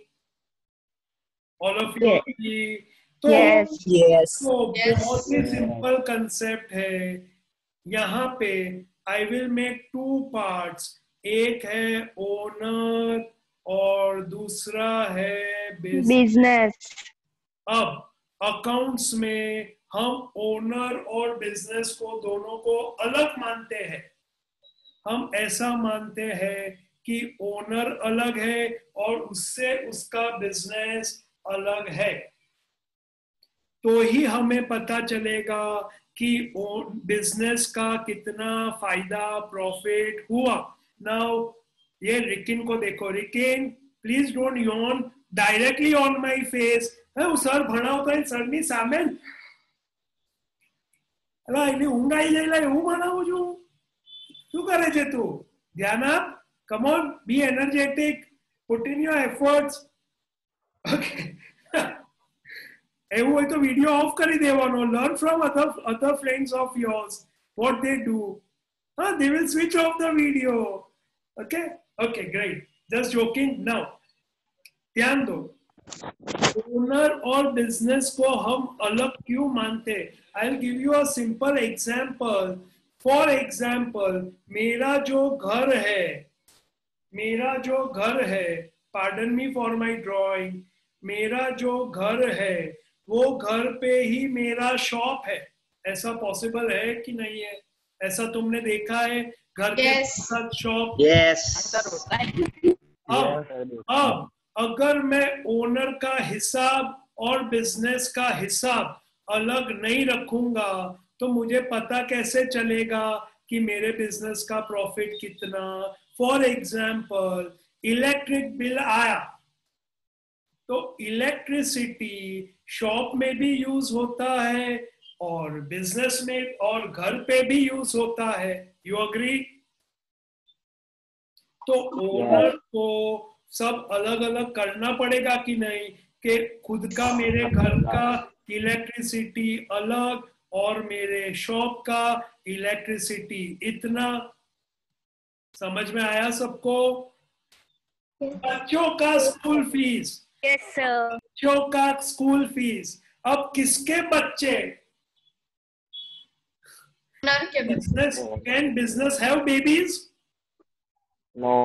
All of you agree? तो Yes. तो बहुत ही सिंपल कंसेप्ट है. यहाँ पे आई विल मेक 2 पार्ट्स. एक है ओनर और दूसरा है Business. अब अकाउंट्स में हम ओनर और बिजनेस को दोनों को अलग मानते हैं. हम ऐसा मानते हैं कि ओनर अलग है और उससे उसका बिजनेस अलग है, तो ही हमें पता चलेगा कि बिजनेस का कितना फायदा प्रॉफिट हुआ. नाउ ये रिकिन को देखो. रिकिन, please don't Yon directly on my face. Sir ભણાવતા સરની સામે એની ઊંઘ આવી જાય, હું ભણાવું છું? શું કરે છે તું? ધ્યાન આપ. Come on, be energetic, put in your efforts. Okay. એવું હોય તો વિડિયો ઓફ કરી દેવાનો. Learn from other friends of yours what they do. They will switch off the video. Okay, great. Just joking. Now ધ્યાન દો. Owner और business को हम अलग क्यों मानते? आई will give you a simple example. For example, मेरा जो घर है, pardon me for my drawing, मेरा जो घर है वो घर पे ही मेरा शॉप है. ऐसा पॉसिबल है कि नहीं है? ऐसा तुमने देखा है घर के साथ शॉप? यस. अब अगर मैं ओनर का हिसाब और बिजनेस का हिसाब अलग नहीं रखूंगा तो मुझे पता कैसे चलेगा कि मेरे बिजनेस का प्रॉफिट कितना? फॉर एग्जाम्पल, इलेक्ट्रिक बिल आया तो इलेक्ट्रिसिटी शॉप में भी यूज होता है और बिजनेस में और घर पे भी यूज होता है. You agree? तो ओनर को सब अलग अलग करना पड़ेगा कि नहीं, कि खुद का मेरे घर का इलेक्ट्रिसिटी अलग और मेरे शॉप का इलेक्ट्रिसिटी इतना. समझ में आया सबको? बच्चों का स्कूल फीस. Yes sir. बच्चों का स्कूल फीस. अब किसके बच्चे? Business. Can business have babies? No.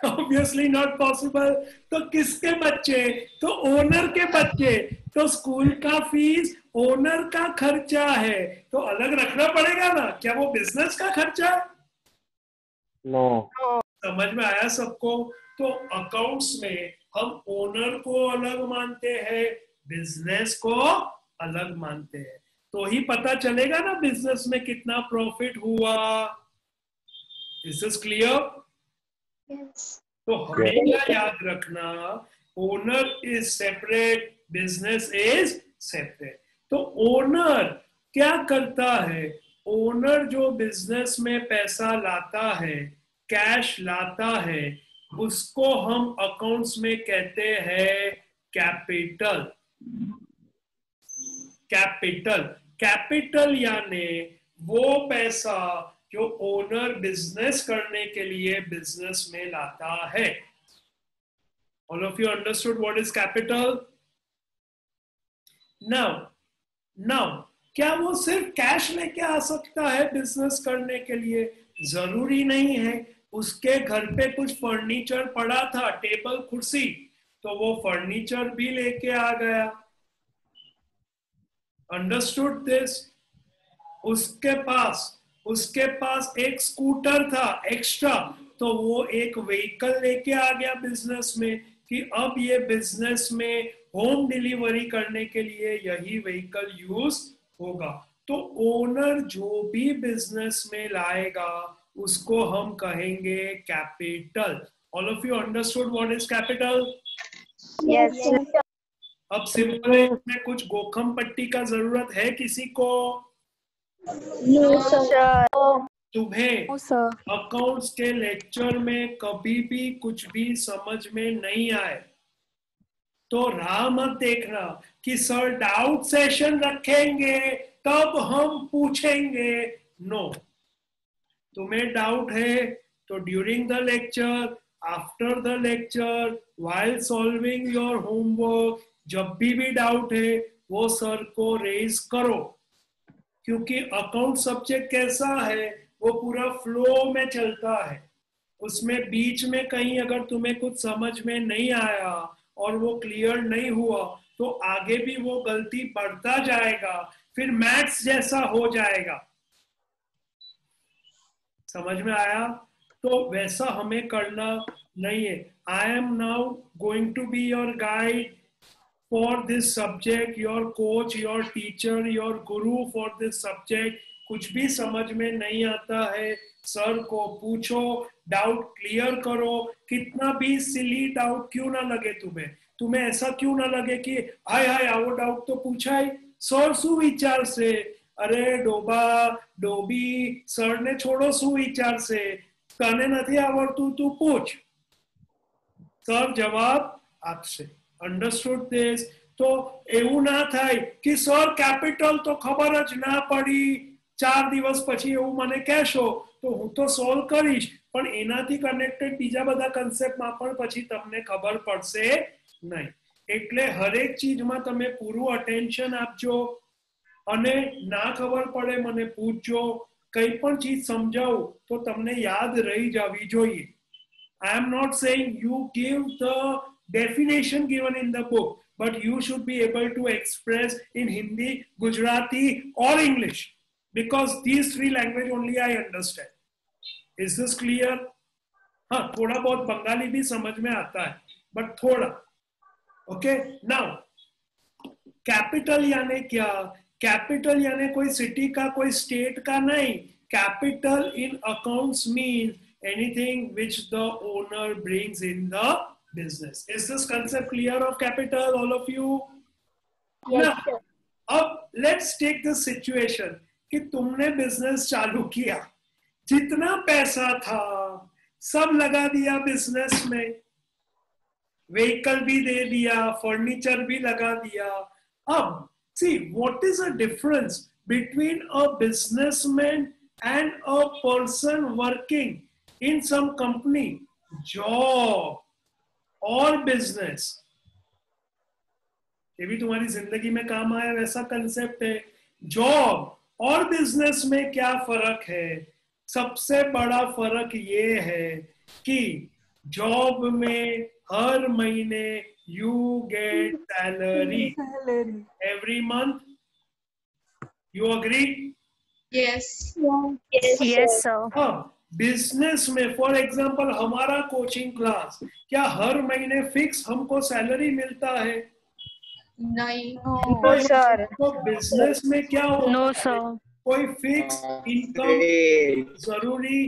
Obviously not possible. तो किसके बच्चे? तो ओनर के बच्चे. तो स्कूल का फीस ओनर का खर्चा है तो अलग रखना पड़ेगा ना. क्या वो बिजनेस का खर्चा है? No. समझ में आया सबको? तो अकाउंट्स में हम ओनर को अलग मानते हैं, बिजनेस को अलग मानते हैं. तो ही पता चलेगा ना बिजनेस में कितना प्रॉफिट हुआ. Is this clear? Yes. तो हमेशा याद रखना, owner is separate, business is separate. तो ओनर क्या करता है? ओनर जो बिजनेस में पैसा लाता है, कैश लाता है, उसको हम अकाउंट्स में कहते हैं कैपिटल. कैपिटल. कैपिटल यानी वो पैसा जो ओनर बिजनेस करने के लिए बिजनेस में लाता है. All of you understood what is capital? Now, क्या वो सिर्फ कैश लेके आ सकता है बिजनेस करने के लिए? जरूरी नहीं है. उसके घर पे कुछ फर्नीचर पड़ा था, टेबल कुर्सी, तो वो फर्नीचर भी लेके आ गया. Understood this? उसके पास एक स्कूटर था एक्स्ट्रा, तो वो एक व्हीकल लेके आ गया बिजनेस में कि अब ये बिजनेस में होम डिलीवरी करने के लिए यही व्हीकल यूज होगा. तो ओनर जो भी बिजनेस में लाएगा उसको हम कहेंगे capital. All of you understood what is capital? Yes. अब सिंपल में कुछ गोखम पट्टी का जरूरत है किसी को? No, sir. तुम्हें No, sir. अकाउंट्स के लेक्चर में कभी भी कुछ भी समझ में नहीं आए तो राह मत देखना कि सर डाउट सेशन रखेंगे तब हम पूछेंगे. नो. तुम्हें डाउट है तो during the lecture, after the lecture, while solving your homework, जब भी डाउट है वो सर को रेज करो. क्योंकि अकाउंट सब्जेक्ट कैसा है, वो पूरा फ्लो में चलता है. उसमें बीच में कहीं अगर तुम्हें कुछ समझ में नहीं आया और वो क्लियर नहीं हुआ तो आगे भी वो गलती बढ़ता जाएगा, फिर मैथ्स जैसा हो जाएगा. समझ में आया? तो वैसा हमें करना नहीं है. I am now going to be your guide for this subject, your coach, your teacher, your guru for this subject. कुछ भी समझ में नहीं आता है सर को पूछो, डाउट क्लियर करो. कितना भी सिली डाउट क्यों ना लगे तुम्हें ऐसा क्यों ना लगे कि हाय आवो डाउट तो पूछा ही सर सु विचार से. अरे डोबी सर ने छोड़ो सु विचार से, तने નથી આવડતું તું પૂછ, સર જવાબ આપશે. Understood this? તો એવું ના થાય કે સર કેપિટલ તો ખબર જ ના પડી, 4 દિવસ પછી એવું મને કહેશો તો હું તો સોલ્વ કરીશ પણ એનાથી કનેક્ટેડ બીજા બધા કન્સેપ્ટમાં પણ પછી તમને ખબર પડશે નહીં. એટલે હરેક ચીજમાં તમે પૂરું અટેન્શન આપજો અને ના ખબર પડે મને પૂછજો, કઈ પણ ચીજ સમજાવું તો તમને યાદ રહી જવી જોઈએ. I am not saying you give the definition given in the book, but you should be able to express in Hindi, Gujarati or English, because these three language only I understand. Is this clear? हाँ, थोड़ा बहुत बंगाली भी समझ में आता है, but थोड़ा. Okay, now capital यानी क्या? कैपिटल यानी कोई सिटी का, कोई स्टेट का नहीं. Capital in accounts mean anything which the owner brings in the business. Is this concept clear of capital, all of you? अब लेट्स टेक द सिचुएशन कि तुमने बिजनेस चालू किया, जितना पैसा था सब लगा दिया बिजनेस में, व्हीकल भी दे दिया, फर्नीचर भी लगा दिया. अब see what is a difference between a businessman and a person working in some company? Job और बिजनेस, ये भी तुम्हारी जिंदगी में काम आया वैसा कंसेप्ट है. जॉब और बिजनेस में क्या फर्क है? सबसे बड़ा फर्क ये है कि जॉब में हर महीने you get salary every month. You agree? Yes. Yes, sir. हाँ, बिजनेस में फॉर एग्जांपल हमारा कोचिंग क्लास, क्या हर महीने फिक्स हमको सैलरी मिलता है? नहीं. No, sir. तो बिजनेस में क्या होता No, है? sir. कोई फिक्स इनकम जरूरी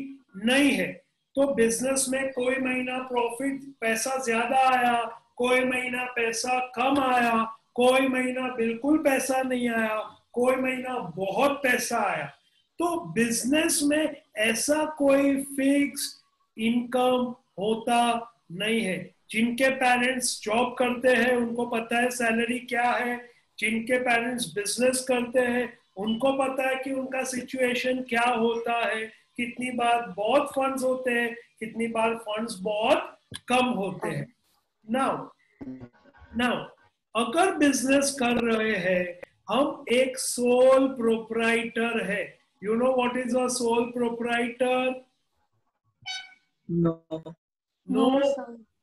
नहीं है. तो बिजनेस में कोई महीना प्रॉफिट पैसा ज्यादा आया, कोई महीना पैसा कम आया, कोई महीना बिल्कुल पैसा नहीं आया, कोई महीना बहुत पैसा आया. तो बिजनेस में ऐसा कोई फिक्स इनकम होता नहीं है. जिनके पेरेंट्स जॉब करते हैं उनको पता है सैलरी क्या है, जिनके पेरेंट्स बिजनेस करते हैं उनको पता है कि उनका सिचुएशन क्या होता है, कितनी बार बहुत फंड्स होते हैं, कितनी बार फंड्स बहुत कम होते हैं. नाउ अगर बिजनेस कर रहे हैं हम, एक सोल प्रोप्राइटर है. You know what is a sole proprietor? No,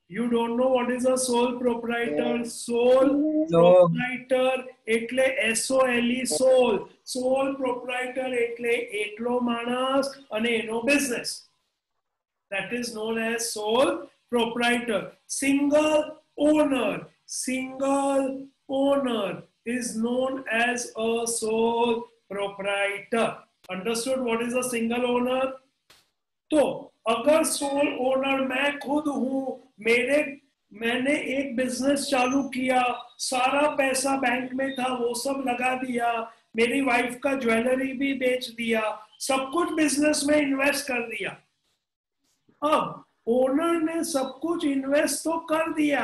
you don't know what is a sole proprietor? Sole proprietor એટલે SOLE, soul. Sole proprietor એટલે એકલો માણસ અને એનો business. That is known as sole proprietor. Single owner is known as a sole proprietor. Understood what is a single owner? तो अगर soul owner मैं खुद हूं, मैंने एक बिजनेस चालू किया, सारा पैसा बैंक में था वो सब लगा दिया, मेरी वाइफ का ज्वेलरी भी बेच दिया, सब कुछ बिजनेस में इन्वेस्ट कर दिया. अब ओनर ने सब कुछ इन्वेस्ट तो कर दिया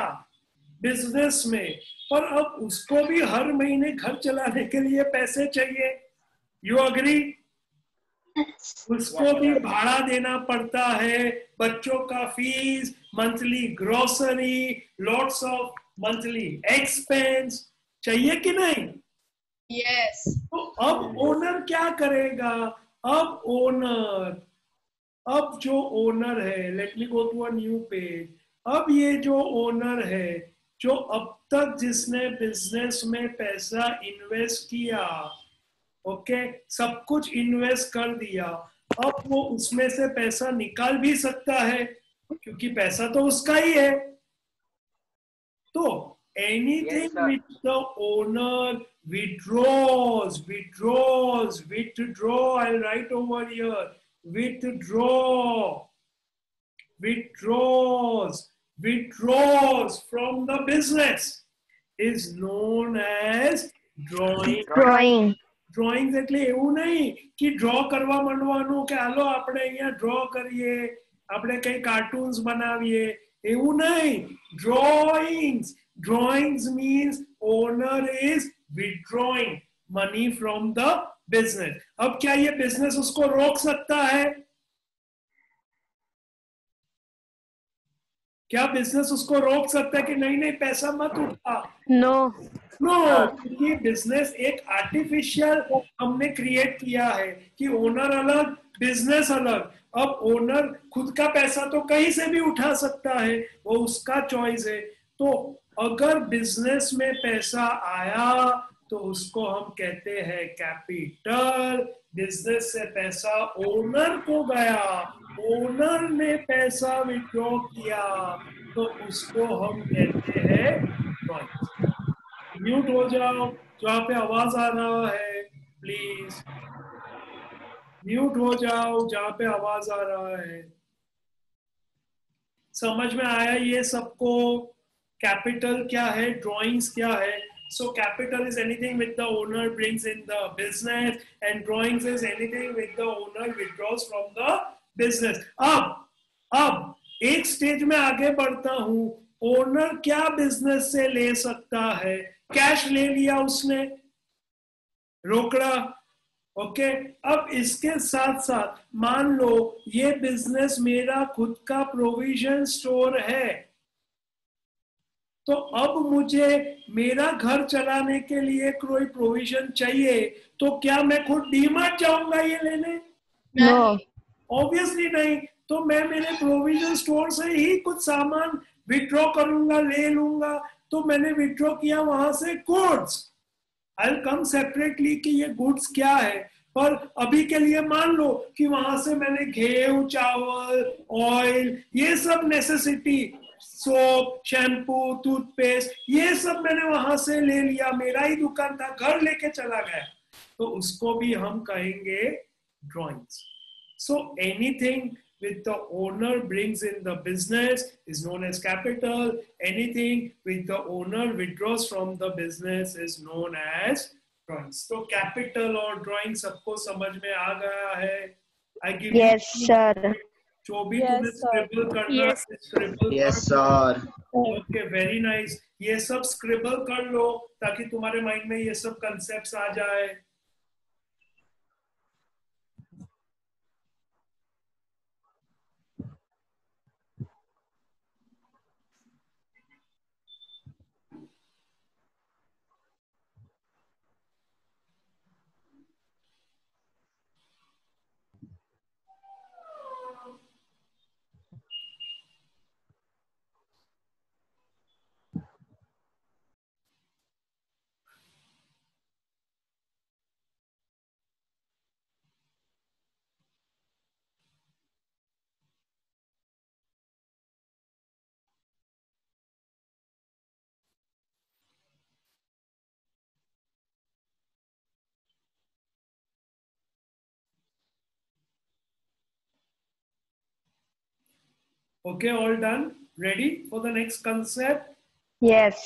बिजनेस में, पर अब उसको भी हर महीने घर चलाने के लिए पैसे चाहिए. You agree? उसको भी भाड़ा देना पड़ता है, बच्चों का fees, monthly grocery, lots of monthly expense चाहिए कि नहीं? Yes. तो अब ओनर क्या करेगा? अब जो ओनर है, let me go to a new page. अब ये जो ओनर है, जो अब तक जिसने बिजनेस में पैसा इन्वेस्ट किया, ओके, सब कुछ इन्वेस्ट कर दिया, अब वो उसमें से पैसा निकाल भी सकता है क्योंकि पैसा तो उसका ही है. तो anything which the owner withdraws, I'll write over here, withdraws from the business is known as drawing. Drawing એટલે એવું નહીં કે ડ્રો કરવા માંડવાનું કે હાલો આપણે અહીંયા ડ્રો કરીએ, આપણે કઈ કાર્ટૂન્સ બનાવીએ, એવું નહીં. Drawings means owner is withdrawing money from the business. अब क्या ये बिजनेस उसको रोक सकता है? क्या बिजनेस उसको रोक सकता है कि नहीं नहीं पैसा मत उठा? नो नो, क्योंकि बिजनेस एक आर्टिफिशियल हमने क्रिएट किया है कि ओनर अलग बिजनेस अलग। अब ओनर खुद का पैसा तो कहीं से भी उठा सकता है, वो उसका चॉइस है। तो अगर बिजनेस में पैसा आया तो उसको हम कहते हैं कैपिटल। बिजनेस से पैसा ओनर को गया, ओनर ने पैसा विड्रॉ किया, तो उसको हम कहते हैं ड्रॉइंग। म्यूट हो जाओ, जहाँ पे आवाज आ रहा है प्लीज म्यूट हो जाओ, जहाँ पे आवाज आ रहा है। समझ में आया ये सबको? कैपिटल क्या है, ड्राइंग्स क्या है? So capital is anything which the owner brings in the business, and drawings is anything which the owner withdraws from the business. अब एक स्टेज में आगे बढ़ता हूं। ओनर क्या बिजनेस से ले सकता है? कैश ले लिया उसने, रोकड़ा, ओके। अब इसके साथ साथ मान लो ये बिजनेस मेरा खुद का प्रोविजन स्टोर है, तो अब मुझे मेरा घर चलाने के लिए कोई प्रोविजन चाहिए, तो क्या मैं खुद डीमार्ट जाऊंगा ये लेने? नो ऑब्वियसली नहीं। तो मैं मेरे प्रोविजन स्टोर से ही कुछ सामान विड्रॉ करूंगा, ले लूंगा। तो मैंने विड्रॉ किया वहां से goods. I will come separately कि ये गुड्स क्या है, पर अभी के लिए मान लो कि वहां से मैंने गेहूं, चावल, ऑयल, ये सब नेसेसिटी, सोप, शैम्पू, टूथपेस्ट, ये सब मैंने वहां से ले लिया, मेरा ही दुकान था, घर लेके चला गया, तो उसको भी हम कहेंगे drawings. So anything which the owner brings in the business is known as capital. Anything which the owner withdraws from the business is known as drawings. So capital और drawing सबको समझ में आ गया है? I give yes sir जो भी तुम्हें स्क्रिबल करना है scribble. Yes sir. Okay, very nice. ये सब स्क्रिबल कर लो ताकि तुम्हारे माइंड में ये सब कंसेप्ट्स आ जाए। Okay, all done? Ready for the next concept? yes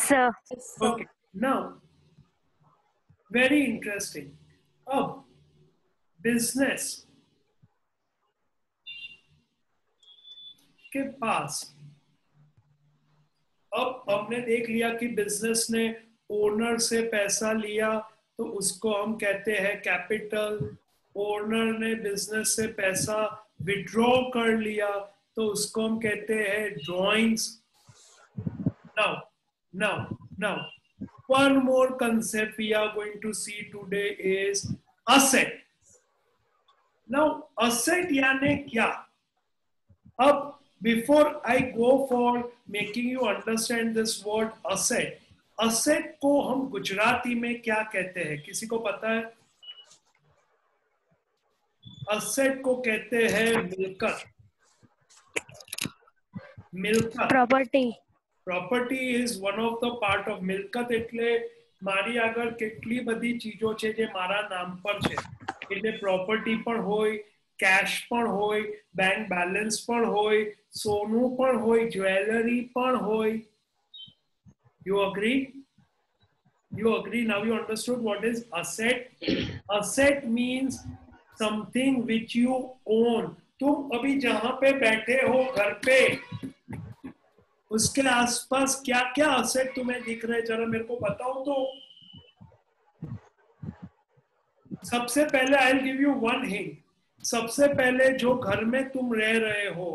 sir Okay, now very interesting. अब बिजनेस के पास, अब हमने देख लिया कि बिजनेस ने ओनर से पैसा लिया तो उसको हम कहते हैं कैपिटल। ओनर ने बिजनेस से पैसा विड्रॉ कर लिया तो उसको हम कहते हैं drawings. now one more concept we are going to see today is asset. now asset यानी क्या? अब before I go for making you understand this word asset, asset को हम गुजराती में क्या कहते हैं, किसी को पता है? asset को कहते हैं मिलकत। મિલકત, property is one of the part of મિલકત। એટલે મારી આગળ કેટલી બધી ચીજો છે જે મારા નામ પર છે, એટલે પ્રોપર્ટી પણ હોય, કેશ પણ હોય, બેંક બેલેન્સ પણ હોય, સોનું પણ હોય, જ્વેલરી પણ હોય। You agree? You agree? Now you understood what is asset? Asset means something which you own. तुम अभी जहां पे बैठे हो घर पे, उसके आसपास क्या क्या असेट तुम्हें दिख रहे, जरा मेरे को बताओ तो। सबसे पहले आई will give you one hint. सबसे पहले जो घर में तुम रह रहे हो,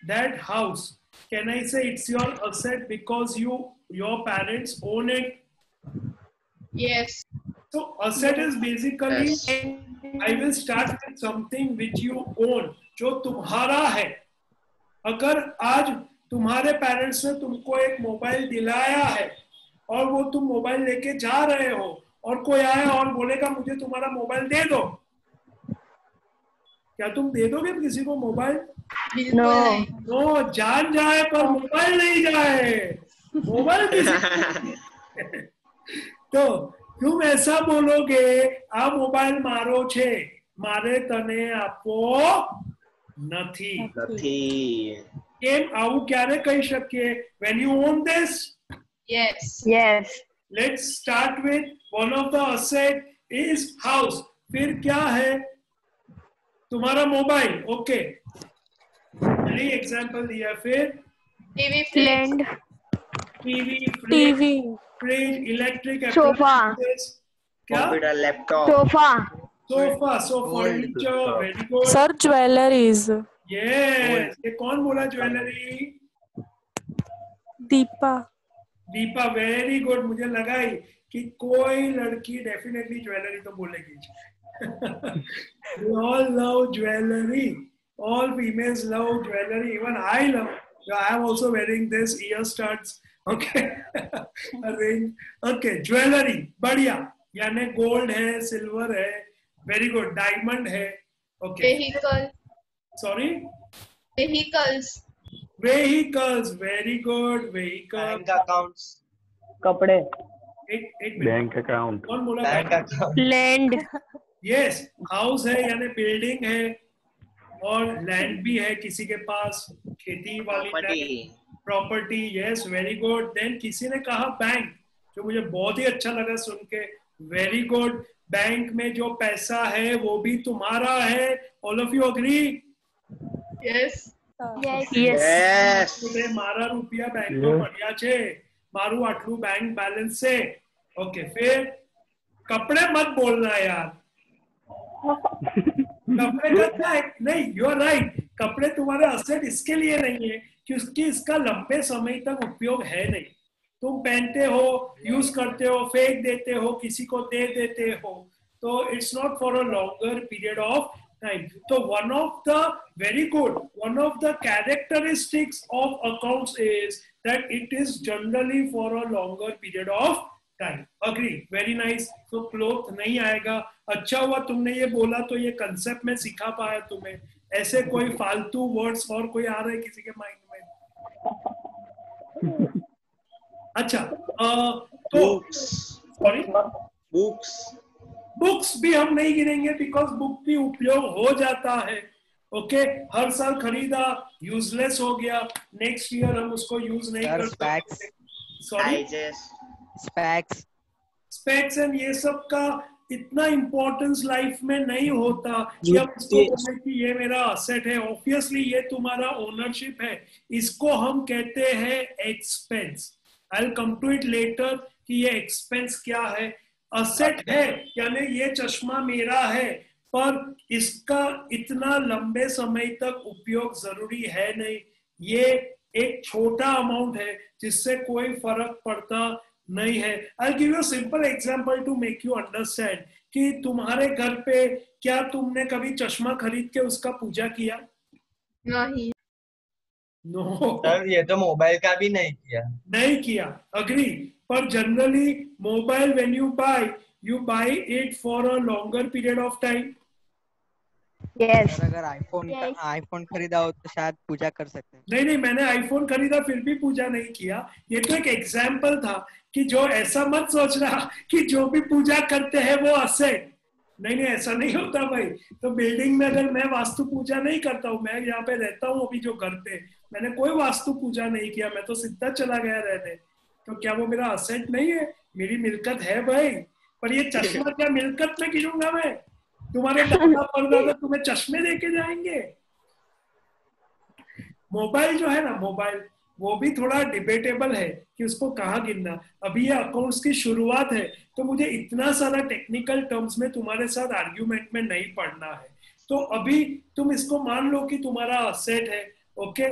that house Can I say it's your asset because your parents own it? Yes. So asset is basically Yes. I will start with something which you own, जो तुम्हारा है. अगर आज तुम्हारे पेरेंट्स ने तुमको एक मोबाइल दिलाया है और वो तुम मोबाइल लेके जा रहे हो और कोई आया और बोलेगा मुझे तुम्हारा मोबाइल दे दो, क्या तुम दे दोगे किसी को मोबाइल? बिल्कुल नहीं. नो, जान जाए पर मोबाइल नहीं जाए. मोबाइल किसी तो तुम ऐसा बोलोगे आ मोबाइल मारो छे, मारे तने आपो નથી. કેમ આવું ક્યારે કહી શકીએ? when you own this? Yes. Yes. Let's start with one of the asset is house. फिर क्या है? तुम्हारा मोबाइल. ओके, यही एग्जांपल दिया. फिर TV, Land. TV, fridge, electric Sofa. क्या? Computer, laptop, Sofa. Sofa, furniture. Very good. Sir jewelleries. Yes, ये कौन बोला jewellery? Deepa. Deepa, very good. मुझे लगा ही कि कोई लड़की डेफिनेटली ज्वेलरी तो बोलेगी. We all love jewelry. All females love jewelry. Even I love. I am also wearing this ear studs. Okay. A ring. Okay. Jewelry. बढ़िया. यानी गोल्ड है, सिल्वर है. Very good. डायमंड है. Okay. vehicle, Sorry. vehicles, Vehicles. Very good. Vehicle. Bank accounts, कपड़े, एक minute. Bank account, कौन बोला? Bank account, Land. Yes, house है यानी बिल्डिंग है और लैंड भी है किसी के पास, खेती वाली property. Yes, very good. Then किसी ने कहा बैंक, जो मुझे बहुत ही अच्छा लगा सुन के. Very good. बैंक में जो पैसा है वो भी तुम्हारा है. All of you agree? yes, Yes. तुम्हें मारा रुपया बैंक में પડ્યા છે, મારું આટલું बैंक बैलेंस છે. ओके, फिर कपड़े मत बोलना यार. कपड़े का क्या है? नहीं, यू आर राइट. कपड़े तुम्हारे असेट इसके लिए नहीं है क्योंकि इसका लंबे समय तक उपयोग है नहीं. तुम पहनते हो, यूज करते हो, फेंक देते हो, किसी को दे देते हो, तो it's not for a longer period of time. तो one of the characteristics of accounts is that it is generally for a longer period of time. Agree? Very nice. तो क्लोथ नहीं आएगा. अच्छा हुआ तुमने ये बोला, तो ये कंसेप्ट में सिखा पाया तुम्हें. ऐसे कोई फालतू वर्ड्स और कोई आ रहे हैं किसी के माइंड में? अच्छा, तो सॉरी, बुक्स भी हम नहीं गिनेंगे बिकॉज बुक भी उपयोग हो जाता है. ओके, हर साल खरीदा, यूजलेस हो गया, नेक्स्ट ईयर हम उसको यूज नहीं कर सकते. सॉरी, स्पेक्स एंड ये सब का इतना इम्पोर्टेंस लाइफ में नहीं होता कि हम इसको बोले कि ये मेरा असेट है. ऑब्वियसली ये तुम्हारा ओनरशिप है. इसको हम कहते हैं expense. I will come to it later कि ये एक्सपेंस क्या है. असेट है यानी ये चश्मा मेरा है, पर इसका इतना लंबे समय तक उपयोग जरूरी है नहीं. ये एक छोटा अमाउंट है जिससे कोई फर्क पड़ता नहीं है. I give you simple example to make you understand कि तुम्हारे घर पे क्या तुमने कभी चश्मा खरीद के उसका पूजा किया? नहीं. नो, ये तो मोबाइल का भी नहीं किया. अग्री. पर generally mobile when you buy it for a longer period of time. Yes. अगर आईफोन खरीदा हो तो शायद पूजा कर सकते हैं. नहीं, मैंने आईफोन खरीदा फिर भी पूजा नहीं किया. ये तो एक एग्जाम्पल था कि जो ऐसा मत सोच रहा कि जो भी पूजा करते हैं वो असेट. नहीं, ऐसा नहीं होता भाई. तो बिल्डिंग में अगर मैं वास्तु पूजा नहीं करता हूँ, मैं यहाँ पे रहता हूँ अभी जो घर पे, मैंने कोई वास्तु पूजा नहीं किया, मैं तो सीधा चला गया रहने, तो क्या वो मेरा असेट नहीं है? मेरी मिल्कत है भाई. पर ये चश्मा क्या मिल्कत में गिनूंगा मैं? तुम्हारे दादा परदादा तुम्हें चश्मे देके जाएंगे. मोबाइल जो है ना, मोबाइल वो भी थोड़ा डिबेटेबल है कि उसको कहाँ गिनना. अभी ये अकाउंट्स की शुरुआत है, तो मुझे इतना सारा टेक्निकल टर्म्स में तुम्हारे साथ आर्ग्यूमेंट में नहीं पढ़ना है. तो अभी तुम इसको मान लो कि तुम्हारा असेट है. ओके,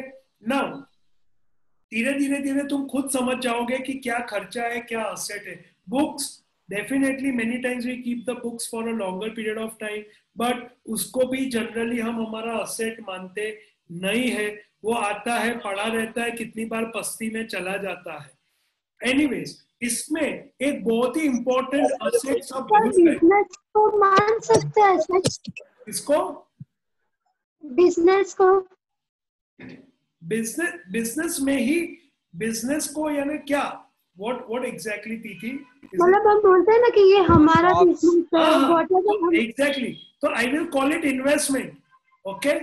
नाउ धीरे धीरे धीरे तुम खुद समझ जाओगे कि क्या खर्चा है क्या असेट है. Books definitely many times we keep the books for a longer period of time, but उसको भी जनरली हम हमारा असेट मानते नहीं है. वो आता है, पड़ा रहता है, कितनी बार पस्ती में चला जाता है. एनीवेज, इसमें एक बहुत ही इंपॉर्टेंट असेट सब भूल गए. बिजनेस को मान सकते हैं सर? इसको बिजनेस को बिजनेस में ही, बिजनेस को यानी क्या, व्हाट एग्जैक्टली थी मतलब हम बोलते हैं ना कि ये हमारा बिजनेस है, whatever हम एग्जैक्टली. तो I will call it investment. Okay,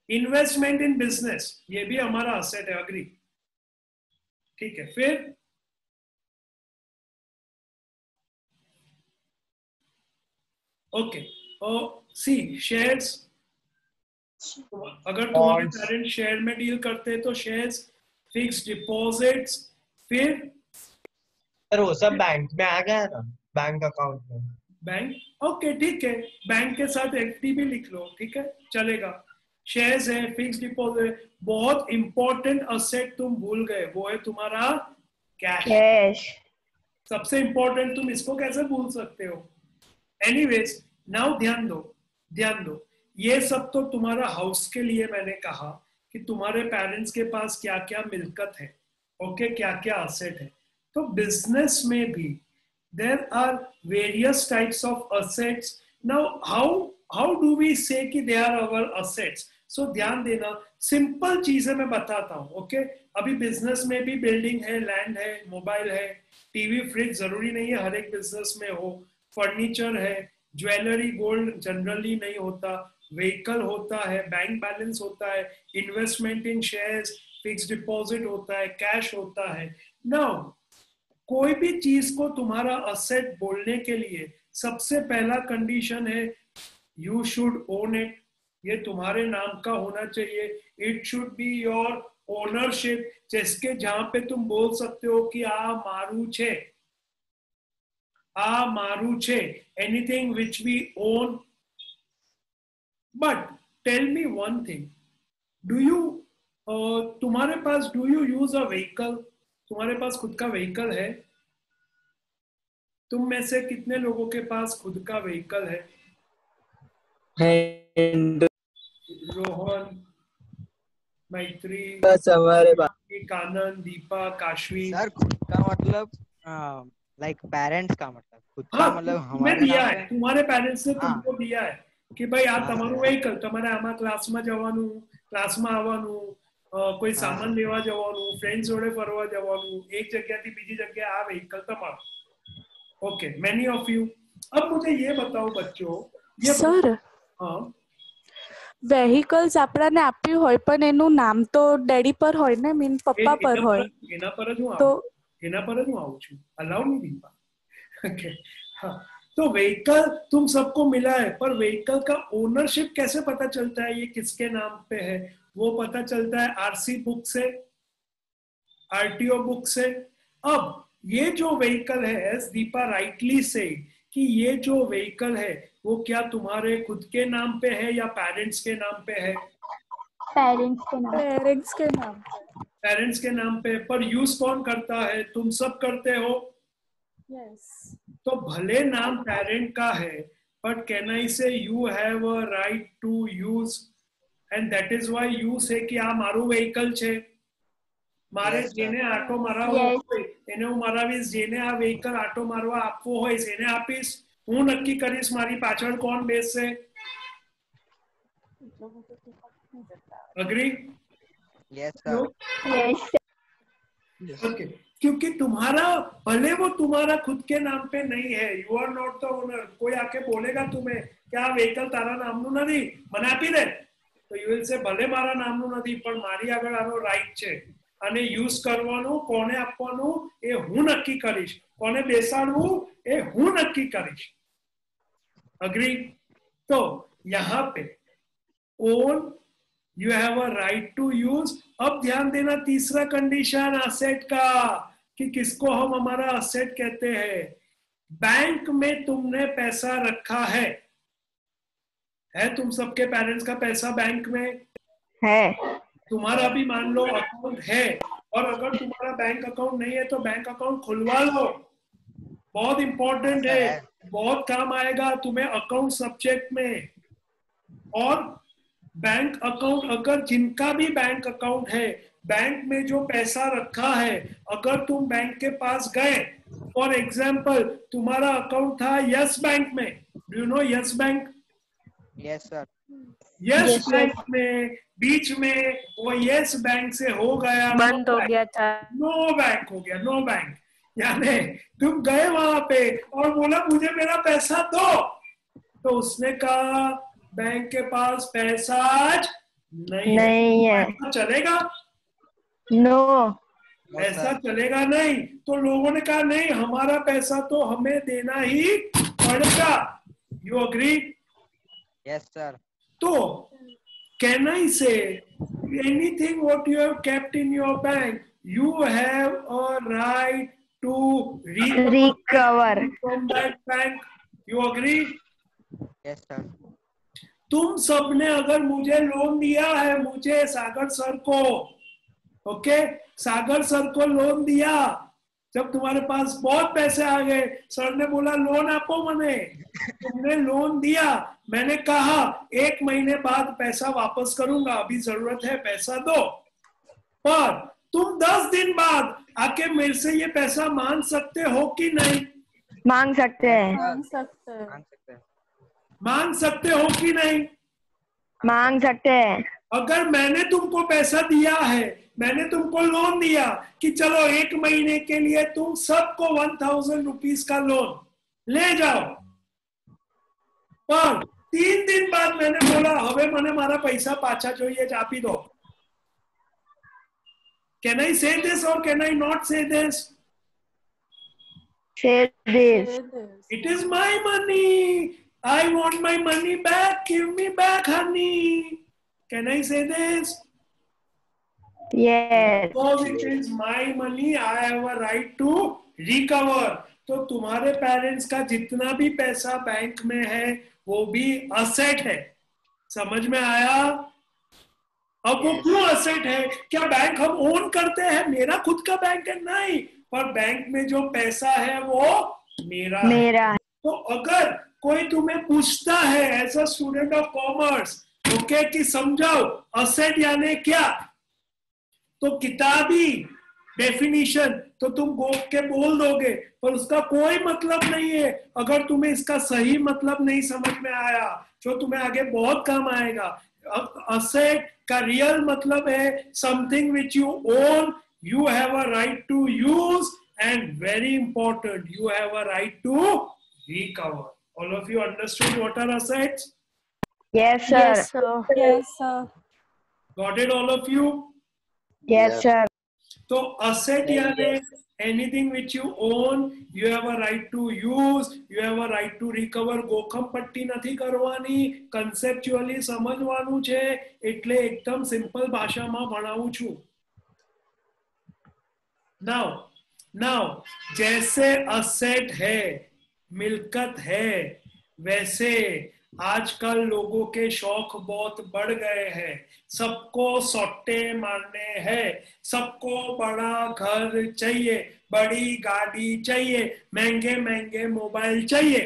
investment in business, ये भी हमारा असेट है. अग्री? ठीक है. फिर ओके, सी शेयर्स. अगर तुम्हारे पेरेंट्स शेयर में डील करते हैं तो शेयर्स, फिक्स डिपॉजिट्स. फिर सर वो सब बैंक में आ गया ना, बैंक अकाउंट में. बैंक, ओके ठीक है, बैंक के साथ एफडी भी लिख लो, ठीक है, चलेगा. शेयर्स है, फिक्स डिपॉजिट. बहुत इंपॉर्टेंट असेट तुम भूल गए, वो है तुम्हारा कैश. सबसे इंपॉर्टेंट, तुम इसको कैसे भूल सकते हो? एनीवेज, नाउ ध्यान दो. ये सब तो तुम्हारा हाउस के लिए मैंने कहा कि तुम्हारे पेरेंट्स के पास क्या क्या मिलकत है, ओके, क्या क्या असेट है. तो बिजनेस में भी there are various types of assets. Now how do we say कि they are our assets? So ध्यान देना, सिंपल चीजें मैं बताता हूँ. ओके, अभी बिजनेस में भी बिल्डिंग है, लैंड है, मोबाइल है, टीवी, फ्रिज, जरूरी नहीं है हर एक बिजनेस में हो. फर्नीचर है, ज्वेलरी, गोल्ड जनरली नहीं होता, व्हीकल होता है, बैंक बैलेंस होता है, इन्वेस्टमेंट इन शेयर्स, फिक्स डिपॉजिट होता है, कैश होता है. नाउ कोई भी चीज को तुम्हारा असेट बोलने के लिए सबसे पहला कंडीशन है यू शुड ओन इट. ये तुम्हारे नाम का होना चाहिए. It should be your ownership, जिसके जहां पे तुम बोल सकते हो कि आ मारू छे, anything which we own. But tell me one thing, do you तुम्हारे पास, do you use a vehicle? तुम्हारे पास खुद का व्हीकल है? तुम में से कितने लोगों के पास खुद का व्हीकल है? रोहन, मैत्री, कानन, दीपा, काशवी. सर खुद का मतलब लाइक पेरेंट्स का मतलब, खुद का मतलब हमारे दिया है, तुम्हारे पेरेंट्स ने तुमको दिया है कि भाई आ તમારું વ્હીકલ, તમારે આમાં ક્લાસમાં જવાનું, ક્લાસમાં આવવાનું, કોઈ સામાન લેવા જવાનું, ફ્રેન્ડ્સ જોડે ફરવા જવાનું, એક જગ્યાથી બીજી જગ્યાએ આ વ્હીકલ તમારું. Okay, many of you. अब मुझे ये बताओ बच्चों, ये सर, हाँ, વેહિકલ્સ આપણાને આપ્યું હોય પણ એનું નામ તો ડેડી પર હોય ને, મીન પપ્પા પર હોય. એના પર જ હું આવું છું. અલાઉ મી દીપા. ओके, हाँ. तो व्हीकल तुम सबको मिला है, पर व्हीकल का ओनरशिप कैसे पता चलता है ये किसके नाम पे है? वो पता चलता है आरसी बुक से, आरटीओ बुक से. अब ये जो व्हीकल है, एस दीपा राइटली से, कि ये जो व्हीकल है वो क्या तुम्हारे खुद के नाम पे है या पेरेंट्स के नाम पे है? पेरेंट्स के नाम. पेरेंट्स के नाम पे. पर यूज कौन करता है? तुम सब करते हो. यस. तो भले नाम पेरेंट का है, but can I say you have a right to use, and that is why you say कि आ मारू व्हीकल छे, મારે જેને આટો મારવો હોય એને હું મારાવીશ, જેને આ વ્હીકલ આટો મારવા આપવો હોય એને આપીશ. હું નક્કી કરીશ મારી પાછળ કોણ બેસશે. अग्री? Yes sir. ओके, क्योंकि तुम्हारा, भले वो तुम्हारा खुद के नाम पे नहीं है, you are not the owner. कोई आके बोलेगा तुम्हें क्या व्हीकल तारा नामનું નથી, મને આપી દે, તો યુ વિલ સે ભલે મારા નામનું નથી પણ મારી આગળ આનો રાઈટ છે અને યુઝ કરવાનું, કોને આપવાનું એ હું નક્કી કરીશ, કોને બેસાડવું એ હું નક્કી કરીશ. અગ્રી? તો यहाँ पे own, you have a right to use. अब ध्यान देना, तीसरा कंडीशन असेट का, कि किसको हम हमारा असेट कहते हैं. बैंक में तुमने पैसा रखा है तुम सबके पेरेंट्स का पैसा बैंक में है. तुम्हारा भी मान लो अकाउंट है, और अगर तुम्हारा बैंक अकाउंट नहीं है तो बैंक अकाउंट खुलवा लो, बहुत इंपॉर्टेंट है, बहुत काम आएगा तुम्हें अकाउंट सब्जेक्ट में। और बैंक अकाउंट, अगर जिनका भी बैंक अकाउंट है, बैंक में जो पैसा रखा है, अगर तुम बैंक के पास गए, फॉर एग्जाम्पल तुम्हारा अकाउंट था यस बैंक में, do you know yes bank? Yes sir. Yes bank में बीच में वो यस बैंक से हो गया बंद हो गया था, नो बैंक हो गया, नो बैंक। यानी तुम गए वहां पे और बोला मुझे मेरा पैसा दो, तो उसने कहा बैंक के पास पैसा आज नहीं है। चलेगा? नो, ऐसा चलेगा नहीं। तो लोगों ने कहा नहीं, हमारा पैसा तो हमें देना ही पड़ेगा। You agree? Yes sir. तो can I say anything what you have kept in your bank, you have a right to recover from that bank. You agree? Yes sir. तुम सबने अगर मुझे लोन दिया है, मुझे सागर सर को, ओके, सागर sir को लोन दिया, जब तुम्हारे पास बहुत पैसे आ गए, सर ने बोला लोन आपको, मने तुमने लोन दिया, मैंने कहा 1 महीने बाद पैसा वापस करूंगा, अभी जरूरत है पैसा दो, पर तुम 10 दिन बाद आके मेरे से ये पैसा मांग सकते हो कि नहीं? मांग सकते हैं। मांग सकते हो कि नहीं? मांग सकते हैं। अगर मैंने तुमको पैसा दिया है, मैंने तुमको लोन दिया कि चलो 1 महीने के लिए तुम सबको 1000 रुपीज का लोन ले जाओ, पर 3 दिन बाद मैंने बोला हवे मने मारा पैसा पाछा चाहिए, आपी दो। Can I say this or can I not say this? Say this. It is my money. I want my money back. Give me back, honey. Can I say this? Yes. Because it is my money, I have a right to recover. तो तुम्हारे parents का जितना भी पैसा bank में है वो भी असेट है। समझ में आया? अब वो क्यों असेट है? क्या बैंक हम ओन करते हैं? मेरा खुद का बैंक है? नहीं, पर बैंक में जो पैसा है वो मेरा है। तो अगर कोई तुम्हें पूछता है as a student of commerce, okay, कि समझाओ असेट यानी क्या, तो किताबी डेफिनेशन तो तुम गोप के बोल दोगे, पर उसका कोई मतलब नहीं है अगर तुम्हें इसका सही मतलब नहीं समझ में आया, जो तुम्हें आगे बहुत काम आएगा। असेट का रियल मतलब है something which you own, you have a right to use, and very important, you have a right to recover. All of you understood what are assets? Yes sir. Yes sir. Yes sir. Got it, all of you? Yes sir. तो asset यानी anything which you own, you have a right to use, you have a right to recover. ગોખમ પટ્ટી નથી કરવાની, conceptually સમજવાનું છે, એટલે એકદમ simple ભાષામાં ભણાવું છું। Now, जैसे असेट है, मिल्कत है, वैसे आजकल लोगों के शौक बहुत बढ़ गए हैं। सबको सट्टे मारने हैं, सबको बड़ा घर चाहिए, बड़ी गाड़ी चाहिए, महंगे महंगे मोबाइल चाहिए।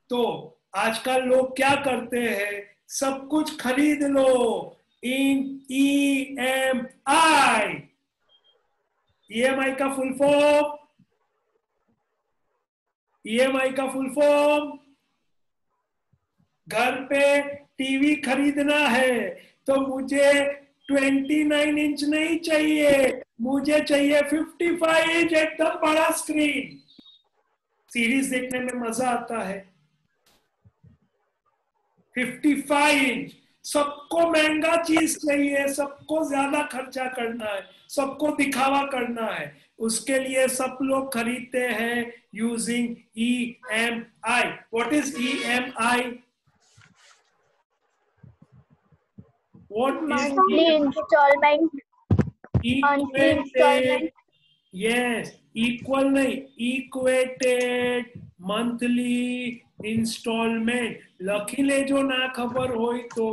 तो आजकल लोग क्या करते हैं? सब कुछ खरीद लो इन EMI। EMI का फुल फॉर्म, EMI का फुल फॉर्म, घर पे टीवी खरीदना है तो मुझे 29 इंच नहीं चाहिए, मुझे चाहिए 55 इंच, एकदम बड़ा स्क्रीन। सीरीज देखने में मजा आता है। 55 इंच, सबको महंगा चीज चाहिए, सबको ज्यादा खर्चा करना है, सबको दिखावा करना है, उसके लिए सब लोग खरीदते हैं using EMI। What is EMI? What is Monthly installment. Monthly installment. Yes, equal नहीं, equated monthly installment। લખી લેજો ના ખબર હોય તો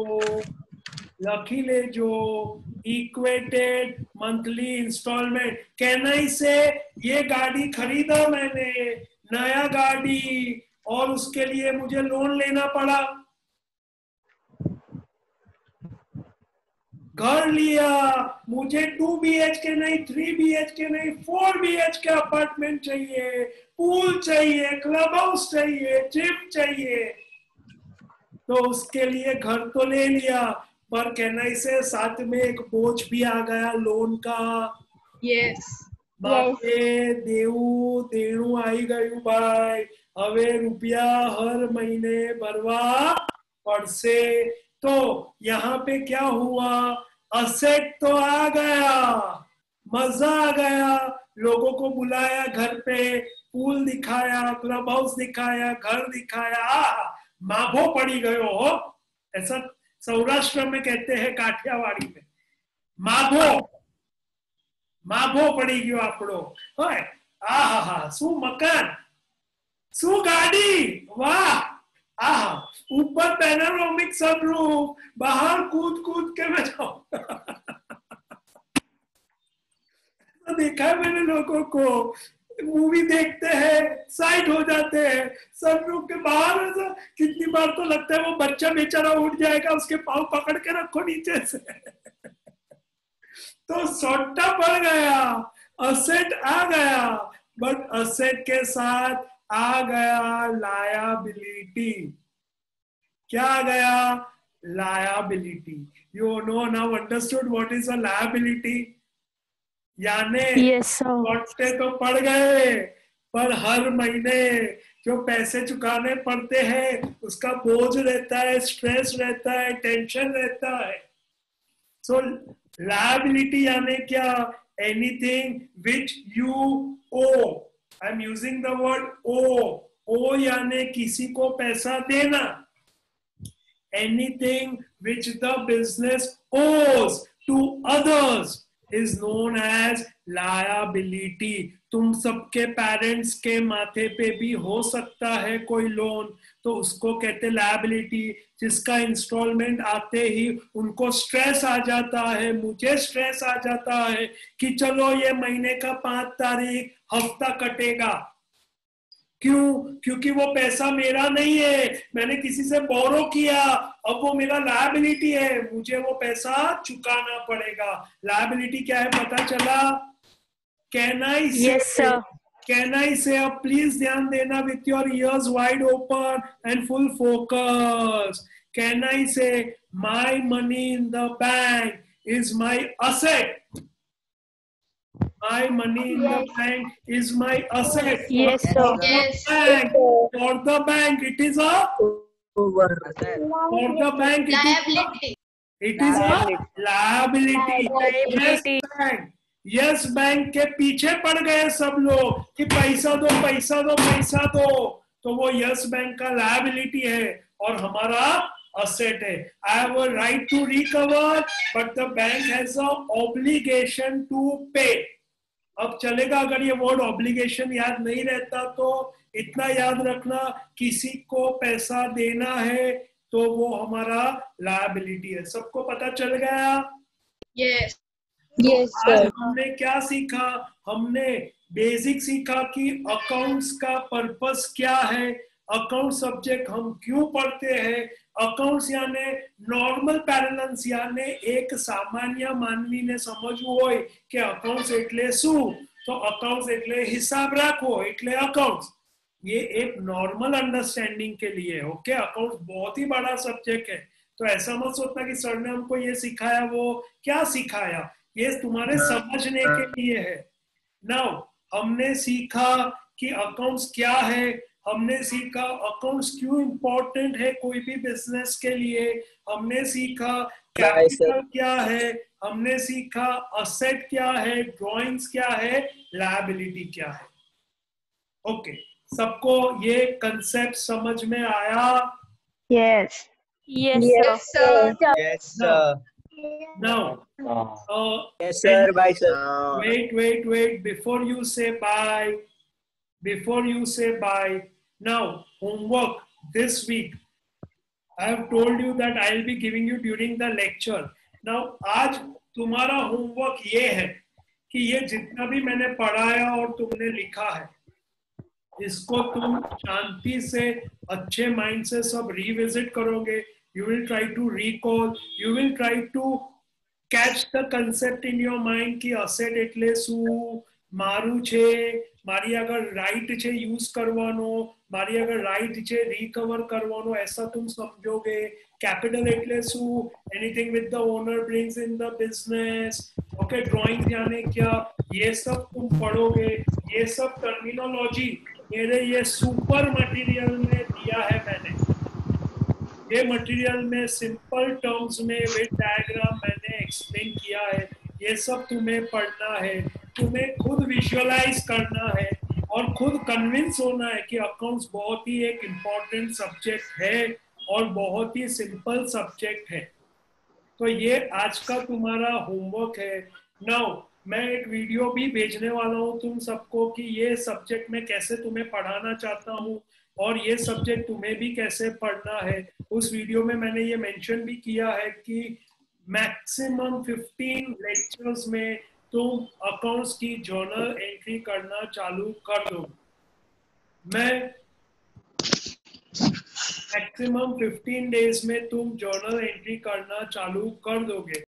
લખી લેજો equated monthly installment. Can I say ये गाड़ी खरीदा मैंने, नया गाड़ी, और उसके लिए मुझे लोन लेना पड़ा, घर लिया, मुझे 2 BHK नहीं, 3 BHK नहीं, 4 BHK अपार्टमेंट चाहिए, पूल चाहिए, क्लब हाउस चाहिए, जिम चाहिए, तो उसके लिए घर तो ले लिया, पर कहना से साथ में एक बोझ भी आ गया लोन का। यस बापे देणू आई गયું भाई, હવે रुपया हर महीने भरवा पड़से। तो यहाँ पे क्या हुआ, असेट तो आ गया, मजा आ गया, लोगों को बुलाया घर पे, पूल दिखाया, क्लब हाउस दिखाया, घर दिखाया, माभो पड़ी गयो हो, ऐसा सौराष्ट्र में कहते हैं, काठियावाड़ी में माभो, माभो पड़ी गयो आपड़ो। आहा, शू मकान, शू गाड़ी, वाह, आहा, ऊपर पैनोरामिक सनरूफ, बाहर कूद कूद के मैं जाऊं। तो देखा है मैंने लोगों को, मूवी देखते हैं, साइड हो जाते हैं, सनरूफ के बाहर, ऐसा कितनी बार तो लगता है वो बच्चा बेचारा उठ जाएगा, उसके पाँव पकड़ के रखो नीचे से। तो सोटा पड़ गया, असेट आ गया, बट असेट के साथ आ गया लायबिलिटी। क्या आ गया, liability. You know now understood what is a liability. यानी सोटे तो पड़ गए, पर हर महीने जो पैसे चुकाने पड़ते हैं उसका बोझ रहता है, स्ट्रेस रहता है, टेंशन रहता है। सो लायबिलिटी यानी क्या, anything which you owe. I am using the word owe यानी किसी को पैसा देना। Anything which the business owes to others is known as liability। तुम सबके पेरेंट्स के माथे पे भी हो सकता है कोई लोन, तो उसको कहते लायबिलिटी, जिसका इंस्टॉलमेंट आते ही उनको स्ट्रेस आ जाता है, मुझे स्ट्रेस आ जाता है कि चलो ये महीने का 5 तारीख हफ्ता कटेगा। क्यों? क्योंकि वो पैसा मेरा नहीं है, मैंने किसी से बोरो किया, अब वो मेरा लायबिलिटी है, मुझे वो पैसा चुकाना पड़ेगा। लायबिलिटी क्या है पता चला? कैन आई से अब प्लीज ध्यान देना, with your ears wide open and full focus. Can I say my money in the bank is my asset. My money in the bank is my asset. Yes, sir. For the bank, it is a for the bank, liability. It is a liability. Yes, bank के पीछे पड़ गए सब लोग कि पैसा दो, पैसा दो, पैसा दो, तो वो यस बैंक का लायबिलिटी है और हमारा asset है। I have a right to recover, but the bank has a obligation to pay। अब चलेगा, अगर ये वर्ड ऑब्लिगेशन याद नहीं रहता तो इतना याद रखना, किसी को पैसा देना है तो वो हमारा लायबिलिटी है। सबको पता चल गया? यस आज हमने क्या सीखा? हमने बेसिक सीखा कि अकाउंट्स का पर्पस क्या है, अकाउंट सब्जेक्ट हम क्यों पढ़ते हैं। अकाउंट्स यानी नॉर्मल पैरेलन्स, यानी एक सामान्य मानवी ने समझવું હોય કે अकाउंट्स એટલે શું, तो अकाउंट्स એટલે हिसाब રાખવો એટલે अकाउंट्स। ये एक नॉर्मल अंडरस्टैंडिंग के लिए। ओके, अकाउंट्स बहुत ही बड़ा सब्जेक्ट है, तो ऐसा मत सोचना कि सर ने हमको ये सिखाया, वो क्या सिखाया, ये तुम्हारे समझने के लिए है। नाउ हमने सीखा कि अकाउंट्स क्या है, हमने सीखा अकाउंट्स क्यों इंपॉर्टेंट है कोई भी बिजनेस के लिए, हमने सीखा कैपिटल क्या है, हमने सीखा असेट क्या है, ड्राइंग्स क्या है, लायबिलिटी क्या है। ओके, सबको ये कंसेप्ट समझ में आया? Yes. Yes, sir. Yes, sir. Now, Yes, sir. Bye, sir. wait. Before you say bye, now homework this week. I have told you that I will be giving you during the lecture. Now आज तुम्हारा homework ये है कि ये जितना भी मैंने पढ़ाया और तुमने लिखा है इसको तुम शांति से अच्छे माइंड से सब रिविजिट करोगे. You will try to recall, you will try to catch the concept in your mind कि asset એટલે શું, મારું છે, મારી અગર રાઈટ છે યુઝ કરવાનો, મારી અગર રાઈટ છે રિકવર કરવાનો, ऐसा तुम समझोगे. कैपिटल એટલે શું, anything with the owner brings in the business. Okay, drawing यानी क्या, ये सब तुम पढ़ोगे. ये सब टर्मिनोलॉजी मेरे ये सुपर मटेरियल में दिया है मैंने. ये मटेरियल में सिंपल टर्म्स में विद डायग्राम मैंने एक्सप्लेन किया है. ये सब तुम्हें पढ़ना है, तुम्हें खुद विजुअलाइज करना है और खुद कन्विंस होना है कि अकाउंट्स बहुत ही एक इम्पॉर्टेंट सब्जेक्ट है और बहुत ही सिंपल सब्जेक्ट है. तो ये आज का तुम्हारा होमवर्क है. नाउ मैं एक वीडियो भी भेजने वाला हूँ तुम सबको कि ये सब्जेक्ट मैं कैसे तुम्हें पढ़ाना चाहता हूँ और ये सब्जेक्ट तुम्हें भी कैसे पढ़ना है. उस वीडियो में मैंने ये मेंशन भी किया है कि मैक्सिमम 15 लेक्चर्स में तुम अकाउंट्स की जर्नल एंट्री करना चालू कर दो. मैं मैक्सिमम 15 डेज में तुम जर्नल एंट्री करना चालू कर दोगे.